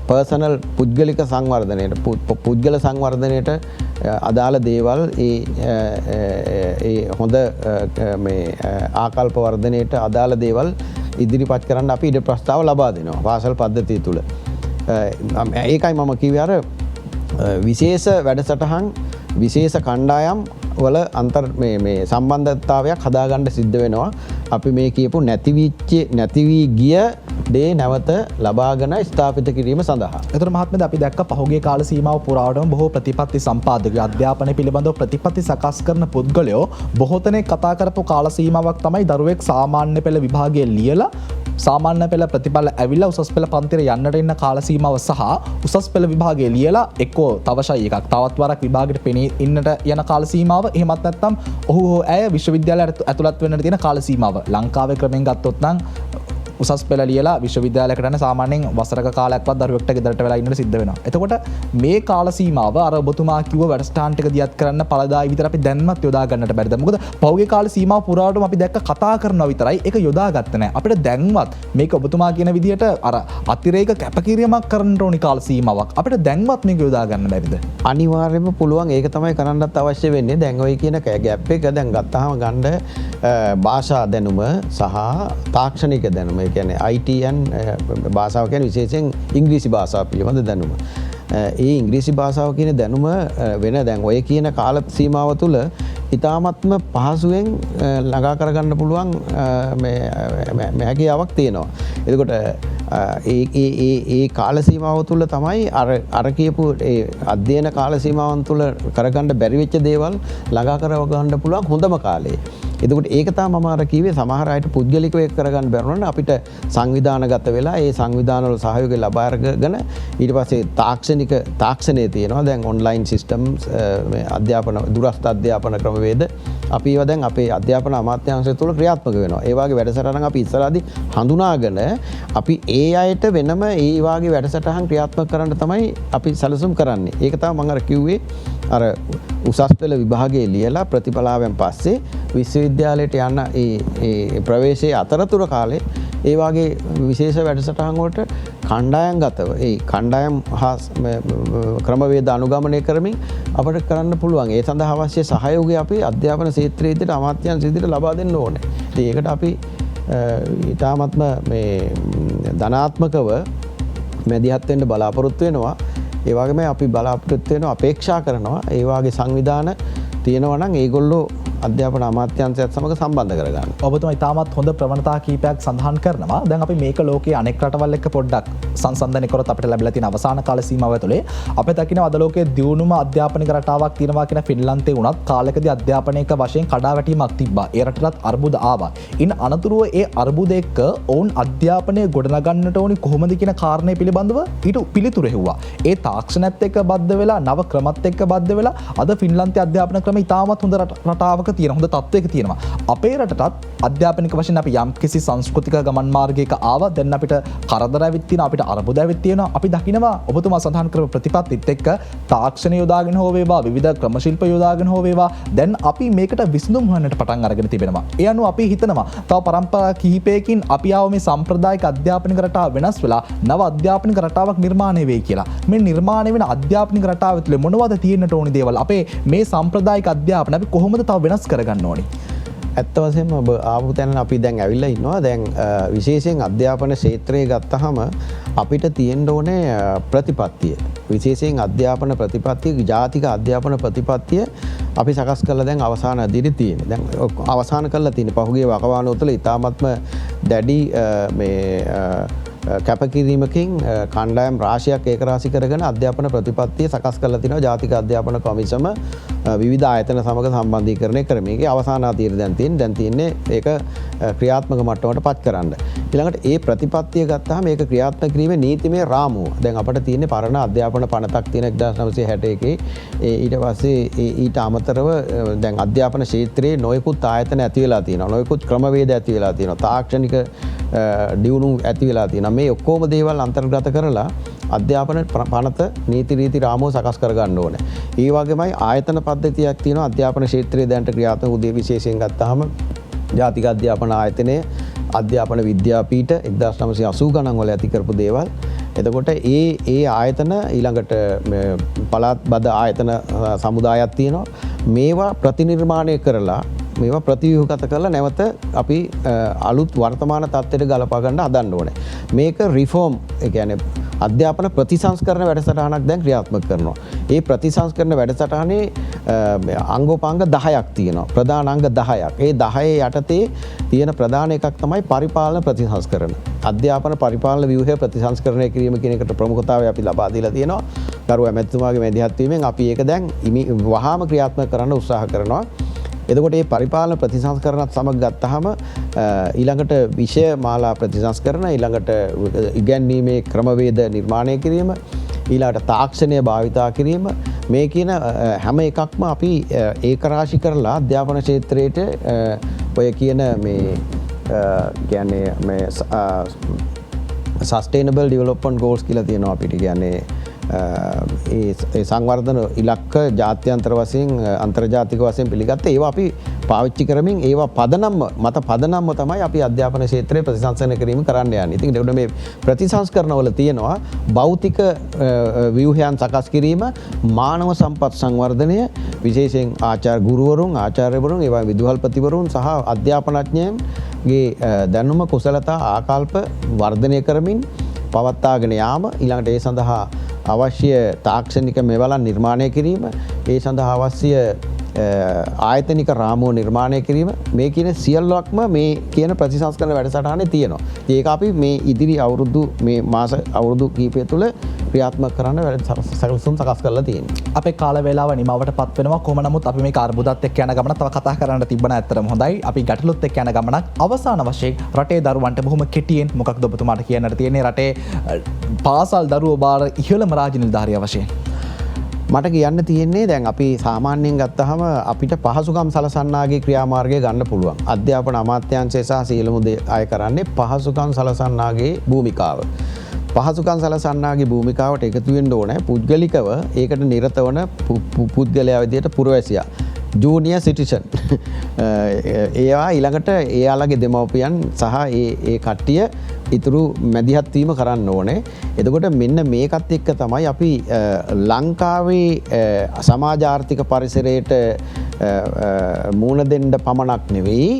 පර්සනල් පුද්ගලික සංවර්ධනයට පුද්ගල සංවර්ධනයට අදාළ දේවල් ඒ හොඳ මේ ආකල්ප වර්ධනයට අදාළ දේවල් ඉදිරිපත් කරන්න අපි ඉඩ ප්‍රස්තාව ලබා දෙනවා පාසල් පද්ධතිය තුළ. ඒකයි මම කිව්වේ අර විශේෂ වැඩසටහන් විශේෂ කණ්ඩායම් වල මේ සම්බන්ධතාවයක් හදාගන්න සිද්ධ වෙනවා. අපි මේ කියපු නැති වී ගිය දේ නැවත ලබාගෙන ස්ථාපිත කිරීම සඳහා. එතකොට මහත්මයාද අපි දැක්ක පහුගිය කාල සීමාව පුරාවටම බොහෝ ප්‍රතිපත්ති සම්පාදකයෝ අධ්‍යාපනය පිළිබඳව ප්‍රතිපත්ති සකස් කරන පුද්ගලයෝ බොහෝ දෙනෙක් කතා කරපු කාල සීමාවක් තමයි දරුවෙක් සාමාන්‍ය පෙළ විභාගයේ ලියලා සාමාන්‍ය පෙළ ප්‍රතිඵල ඇවිල්ලා උසස් පෙළ පන්තියට යන්නට ඉන්න කාල සීමාව සහ උසස් පෙළ විභාගයේ ලියලා එක්කෝ තවශයි එකක් තවත් වරක් විභාගයට පෙනී ඉන්නට යන කාල සීමාව එහෙමත් නැත්නම් ඔහු ඇය විශ්වවිද්‍යාලයට ඇතුළත් වෙන්නට තියෙන කාල සීමාව ලංකාවේ ක්‍රමෙන් ගත්තොත් නම් උසස් පෙළ ලියලා විශ්වවිද්‍යාලයකට යන සාමාන්‍යයෙන් වසරක කාලයක්වත් දරුවෙක්ට ගෙදරට වෙලා ඉන්නට සිද්ධ වෙනවා. එතකොට මේ කාල සීමාව අර ඔබතුමා කිව්ව වැඩසටහන් ටික දියත් කරන්න පළදායි විතර අපි දැන්වත් යොදා ගන්නට බැරිද? මොකද පහුගිය කාල සීමාව පුරාවටම අපි දැක්ක කතා කරනවා විතරයි ඒක යොදාගත්තේ නැහැ. අපිට දැන්වත් මේක ඔබතුමා කියන විදිහට අර අතිරේක කැපකිරීමක් කරන්න ඕනි කාල සීමාවක්. අපිට දැන්වත් මේක යොදා ගන්න බැරිද? අනිවාර්යයෙන්ම පුළුවන්. ඒක තමයි කරන්නත් අවශ්‍ය වෙන්නේ. දැන් ඔය කියන ගැප් එක දැන් ගත්තාම ගන්න භාෂා දැනුම සහ තාක්ෂණික දැනුම කියන්නේ ITN භාෂාව කියන්නේ විශේෂයෙන් ඉංග්‍රීසි භාෂාව පිළිබඳ දැනුම. ඒ ඉංග්‍රීසි භාෂාව කියන දැනුම වෙන දැන් ඔය කියන කාල සීමාව තුළ ඉතාමත්ම පහසුවෙන් ළඟා කරගන්න පුළුවන් මේ හැකියාවක් තියෙනවා. එතකොට ඒ කාල සීමාව තුළ තමයි අර කියපු ඒ අධ්‍යයන කාල සීමාවන් තුළ කරගන්න බැරි වෙච්ච දේවල් ළඟා කරගන්න පුළුවන් හොඳම කාලේ. එතකොට ඒක තමයි මම අර කිව්වේ සමහර අයට පුද්ගලිකව ඒක කරගන්න බැරුණා අපිට සංවිධානගත වෙලා ඒ සංවිධානවල සහයෝගය ලබා අරගෙන ඊට පස්සේ තාක්ෂණයේ තියෙනවා දැන් ඔන්ලයින් සිස්ටම්ස් මේ අධ්‍යාපන දුරස්ථ අධ්‍යාපන ක්‍රමවේද අපි ඒවා දැන් අපේ අධ්‍යාපන අමාත්‍යාංශය තුළ ක්‍රියාත්මක වෙනවා. ඒ වගේ වැඩසටහන් අපි ඉස්සරහදී හඳුනාගෙන අපි ඒ අයට වෙනම ඒ වගේ වැඩසටහන් ක්‍රියාත්මක කරන්න තමයි අපි සැලසුම් කරන්නේ. ඒක තමයි මම අර කිව්වේ අර උසස් පෙළ විභාගයේ ලියලා ප්‍රතිඵලාවෙන් පස්සේ විශ්වවිද්‍යාලයට යන ඒ ප්‍රවේශයේ අතරතුර කාලේ ඒ වගේ විශේෂ වැඩසටහන් වලට කණ්ඩායම්ගතව ඒ කණ්ඩායම් හා ක්‍රමවේද අනුගමනය කරමින් අපිට කරන්න පුළුවන්. ඒ සඳහා අවශ්‍ය සහයෝගය අපි අධ්‍යාපන ක්ෂේත්‍රයේ ඉදිරියට අමාත්‍යාංශ ඉදිරියට ලබා දෙන්න ඕනේ. ඉතින් ඒකට අපි ඊටාත්ම මේ ධනාත්මකව මැදිහත් වෙන්න බලාපොරොත්තු වෙනවා. ඒ වගේම අපි බලාපොරොත්තු වෙනවා අපේක්ෂා කරනවා ඒ වගේ සංවිධාන තියෙනවා නම් ඒගොල්ලෝ අධ්‍යාපන අමාත්‍යාංශයත් සමග සම්බන්ධ කරගන්න. ඔබතුමා ඉතාමත් හොඳ ප්‍රවණතා කීපයක් සඳහන් කරනවා. දැන් අපි මේක ලෝකයේ අනෙක් රටවල් එක්ක පොඩ්ඩක් සංසන්දනය කරොත් අපිට ලැබිලා තියෙන අවසාන කාල සීමාව ඇතුලේ අපි දකිනවා අද ලෝකයේ දියුණුම අධ්‍යාපනික රටාවක් තියෙනවා කියන ෆින්ලන්තේ වුණත් කාලයකදී අධ්‍යාපනයක වශයෙන් කඩාවැටීමක් තිබ්බා. ඒ රටටත් අර්බුද ආවා. ඉන් අනතුරුව ඒ අර්බුද එක්ක ඔවුන් අධ්‍යාපනය ගොඩනගන්නට ඕනි කොහොමද කියන කාරණය පිළිබඳව ඊට පිළිතුරු හෙව්වා. ඒ තාක්ෂණයත් එක්ක බද්ධ වෙලා නව ක්‍රමත් එක්ක බද්ධ වෙලා අද ෆින්ලන්තයේ අධ්‍යාපන ක්‍රම ඉතාමත් හොඳ රටාවක තියෙන හොඳ තත්ත්වයක තියෙනවා. අපේ රටටත් අධ්‍යාපනික වශයෙන් අපි යම් කිසි සංස්කෘතික ගමන් මාර්ගයක ආවා. දැන් අපිට කරදර ඇවිත් තියෙනවා, අපිට අර්බුද ඇවිත් තියෙනවා. අපි දකිනවා ඔබතුමා සඳහන් කරපු ප්‍රතිපත්තිත් එක්ක තාක්ෂණ යොදාගෙන හෝ වේවා විවිධ ක්‍රම ශිල්ප යොදාගෙන හෝ වේවා දැන් අපි මේකට විසඳුම් හොයන්නට පටන් අරගෙන තිබෙනවා. ඒ අනුව අපි හිතනවා තව පරම්පරා කිහිපයකින් අපි ආව මේ සම්ප්‍රදායික අධ්‍යාපනික රටාව වෙනස් වෙලා නව අධ්‍යාපනික රටාවක් නිර්මාණය වෙයි කියලා. මේ නිර්මාණය වෙන අධ්‍යාපනික රටාව ඇතුලේ මොනවද තියෙන්නට ඕනි දේවල්? අපේ මේ සම්ප්‍රදායික අධ්‍යාපන අපි කොහොමද තව වෙනස් කරගන්න ඕනි? ඇත්ත වශයෙන්ම ඔබ ආපු තැන අපි දැන් ඇවිල්ලා ඉන්නවා. දැන් විශේෂයෙන් අධ්‍යාපන ක්ෂේත්‍රයේ ගත්තාම අපිට තියෙන්න ඕනේ ප්‍රතිපත්තිය. විශේෂයෙන් අධ්‍යාපන ප්‍රතිපත්තිය, ජාතික අධ්‍යාපන ප්‍රතිපත්තිය අපි සකස් කරලා දැන් අවසාන දිරි තියෙන. දැන් අවසාන කරලා තියෙන පහුගිය වකවානුව තුළ ඉතාමත්ම දැඩි කැපකිරීමකින් කණ්ඩායම් රාශියක් ඒකරාශි කරගෙන අධ්‍යාපන ප්‍රතිපත්තිය සකස් කරලා තිනවා ජාතික අධ්‍යාපන කොමිසම විවිධ ආයතන සමග සම්බන්ධීකරණය කරමින්. ඒකේ අවසාන අතීර දැන් තියෙන්නේ ඒක ක්‍රියාත්මක මට්ටමට පත් කරන්න. ඊළඟට ඒ ප්‍රතිපත්තිය ගත්තාම මේක ක්‍රියාත්මක කිරීමේ නීතිමය රාමුව. දැන් අපිට තියෙන්නේ පරණ අධ්‍යාපන පනතක් තියෙන 1961 ඊට පස්සේ ඊට අමතරව දැන් අධ්‍යාපන ක්ෂේත්‍රයේ නොයෙකුත් ආයතන ඇති වෙලා තියෙනවා. නොයෙකුත් ක්‍රමවේද ඇති වෙලා තියෙනවා. තාක්ෂණික දියුණුව ඇති වෙලා තියෙනවා. මේ ඔක්කොම දේවල් අන්තර්ගත කරලා අධ්‍යාපන පනත නීති රීති රාමුව සකස් කරගන්න ඕනේ. ඒ වගේමයි ආයතන පද්ධතියක් තියෙනවා අධ්‍යාපන ක්ෂේත්‍රයේ දැනට ක්‍රියාත්මක උදේ විශේෂයෙන් ගත්තාම ජාතික අධ්‍යාපන ආයතනයේ අධ්‍යාපන විද්‍යාපීඨ 1980 ගණන් වල ඇති කරපු දේවල්. එතකොට ඒ ආයතන ඊළඟට පළාත් බද ආයතන සමුදායක් තියෙනවා. මේවා ප්‍රතිනිර්මාණය කරලා මේවා ප්‍රතිව්‍යුහගත කරලා නැවත අපි අලුත් වර්තමාන තත්ත්වයට ගලපා ගන්න හදන්න ඕනේ. මේක රිෆෝම් ඒ කියන්නේ අධ්‍යාපන ප්‍රතිසංස්කරණ වැඩසටහනක් දැන් ක්‍රියාත්මක කරනවා. ඒ ප්‍රතිසංස්කරණ වැඩසටහනේ අංගෝපාංග 10ක් තියෙනවා. ප්‍රධාන අංග 10ක්. ඒ 10 යටතේ තියෙන ප්‍රධාන එකක් තමයි පරිපාලන ප්‍රතිසංස්කරණ. අධ්‍යාපන පරිපාලන ව්‍යුහය ප්‍රතිසංස්කරණය කිරීම කියන එකට ප්‍රමුඛතාවය අපි ලබා දීලා තියෙනවා. ගරු ඇමතිතුමාගේ මැදිහත් වීමෙන් අපි ඒක දැන් වහාම ක්‍රියාත්මක කරන්න උත්සාහ කරනවා. එතකොට මේ පරිපාලන ප්‍රතිසංස්කරණත් සමග ගත්තාම ඊළඟට විෂය මාලා ප්‍රතිසංස්කරණ, ඊළඟට ඉගැන්වීමේ ක්‍රමවේද නිර්මාණය කිරීම, ඊළඟට තාක්ෂණය භාවිතා කිරීම, මේ කියන හැම එකක්ම අපි ඒකරාශි කරලා අධ්‍යාපන ක්ෂේත්‍රයට ඔය කියන මේ කියන්නේ මේ සස්ටේනබල් ඩෙවලොප්මන්ට් ගෝල්ස් කියලා තියෙනවා අපිට කියන්නේ ඒ සංවර්ධන ඉලක්ක ජාත්‍යන්තර වශයෙන් අන්තර්ජාතික වශයෙන් පිළිගත්ත ඒවා අපි පාවිච්චි කරමින් ඒවා පදනම්ම තමයි අපි අධ්‍යාපන ක්ෂේත්‍රයේ ප්‍රතිසංස්කරණය කිරීම කරන්න යන්නේ. ඉතින් ඒකට මේ ප්‍රතිසංස්කරණවල තියෙනවා භෞතික ව්‍යුහයන් සකස් කිරීම, මානව සම්පත් සංවර්ධනය, විශේෂයෙන් ආචාර්ය ගුරුවරුන්, ආචාර්යවරුන්, ඒවා විදුහල්පතිවරුන් සහ අධ්‍යාපනඥයන්ගේ දැනුම කුසලතා ආකල්ප වර්ධනය කරමින් පවත්වාගෙන යාම, ඊළඟට ඒ සඳහා අවශ්‍ය තාක්ෂණික මෙවලන් නිර්මාණය කිරීම, ඒ සඳහා අවශ්‍ය ආයතනික රාමුව නිර්මාණය කිරීම, මේ කියන සියල්ලක්ම මේ කියන ප්‍රතිසංස්කරණ වැඩසටහනේ තියෙනවා. ඒක අපි මේ ඉදිරි අවුරුදු මේ මාස අවුරුදු කිහිපය තුළ ක්‍රියාත්මක කරන්න සැලසුම් සකස් කරලා තියෙනවා. අපේ කාල වේලාව නිමවට පත් වෙනවා. කොහොම නමුත් අපි මේක අර්බුදත් එක්ක යන ගමන තව කතා කරන්න තිබ්බන ඇත්තටම හොඳයි. අපි ගැටලුත් එක්ක යන ගමනක් අවසාන වශයෙන් රටේ දරුවන්ට බොහොම කෙටියෙන් මොකක්ද ඔබතුමාට කියන්නට තියෙන්නේ රටේ පාසල් දරුවෝ බාර ඉහළම රාජ්‍ය නිලධාරියා වශයෙන්? මට කියන්න තියෙන්නේ දැන් අපි සාමාන්‍යයෙන් ගත්තහම අපිට පහසුකම් සලසන්නාගේ ක්‍රියාමාර්ගය ගන්න පුළුවන්. අධ්‍යාපන අමාත්‍යාංශය සහ සියලුම අය කරන්නේ පහසුකම් සලසන්නාගේ භූමිකාව. පහසුකම් සලසන්නාගේ භූමිකාවට එකතු වෙන්න ඕනේ පුද්ගලිකව ඒකට නිරත වන පුද්ගලයා විදියට පුරවැසියා. Junior citizen. ඒවා ඊළඟට එයාලගේ දෙමව්පියන් සහ ඒ කට්ටිය ඉතුරු මැදිහත් වීම කරන්න ඕනේ. එතකොට මෙන්න මේකත් එක්ක තමයි අපි ලංකාවේ සමාජ ආර්ථික පරිසරයට මූණ දෙන්න පමණක් නෙවෙයි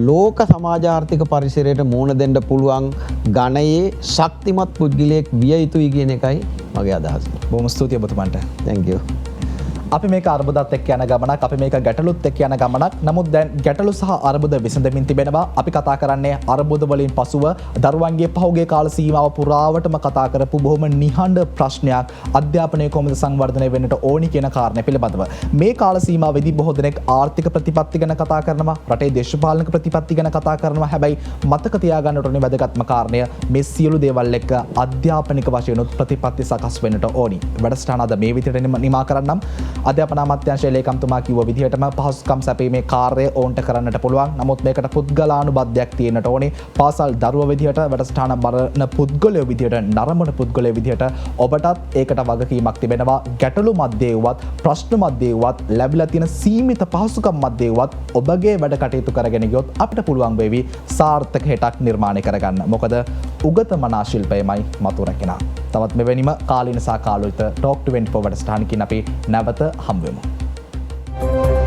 ලෝක සමාජ ආර්ථික පරිසරයට මූණ දෙන්න පුළුවන් ගණයේ ශක්තිමත් පුද්ගලයෙක් විය යුතුයි කියන එකයි මගේ අදහස. බොහොම ස්තුතියි ඔබතුමන්ට. Thank you. අපි මේක අර්බුදත් එක්ක යන ගමනක්, අපි මේක ගැටලුත් එක්ක යන ගමනක්. නමුත් දැන් ගැටලු සහ අර්බුද විසඳමින් තිබෙනවා. අපි කතා කරන්නේ අර්බුද වලින් පසුව දරුවන්ගේ පහුගිය කාල සීමාව පුරාවටම කතා කරපු බොහොම නිහඬ ප්‍රශ්නයක් අධ්‍යාපනය කොහොමද සංවර්ධනය වෙන්නට ඕනි කියන කාරණය පිළිබඳව. මේ කාල සීමාවේදී බොහෝ දෙනෙක් ආර්ථික ප්‍රතිපත්ති ගැන කතා කරනවා, රටේ දේශපාලනික ප්‍රතිපත්ති ගැන කතා කරනවා. හැබැයි මතක තියාගන්නට ඕනේ වැදගත්ම කාරණය මේ සියලු දේවල් එක්ක අධ්‍යාපනික වශයෙන් උත් ප්‍රතිපත්ති සකස් වෙන්නට ඕනි. වැඩසටහන අද මේ විදිහට නිමා කරන්නම්. අධ්‍යාපන අමාත්‍යාංශයේ ලේකම්තුමා කිව්ව විදිහටම පහසුකම් සැපීමේ කාර්යය ඕන්ට කරන්නට පුළුවන්. නමුත් මේකට පුද්ගලානුබද්ධයක් තියෙන්නට ඕනේ. පාසල් දරුවෝ විදිහට, වැඩසටහන බලන පුද්ගලයෝ විදිහට, නරඹන පුද්ගලයෝ විදිහට ඔබටත් ඒකට වගකීමක් තිබෙනවා. ගැටලු මැද්දේ වුවත්, ප්‍රශ්න මැද්දේ වුවත්, ලැබිලා තියෙන සීමිත පහසුකම් මැද්දේ වුවත් ඔබගේ වැඩ කටයුතු කරගෙන ගියොත් අපිට පුළුවන් වෙවි සාර්ථක හෙටක් නිර්මාණය කරගන්න. මොකද උගත මනා ශිල්පයමයි මතු රැකෙනා. තවත් මෙවැනිම කාලීන සහ කාලෝචිත ටොක් 24 වැඩසටහනකින් අපි නැවත හම්බ වෙමු.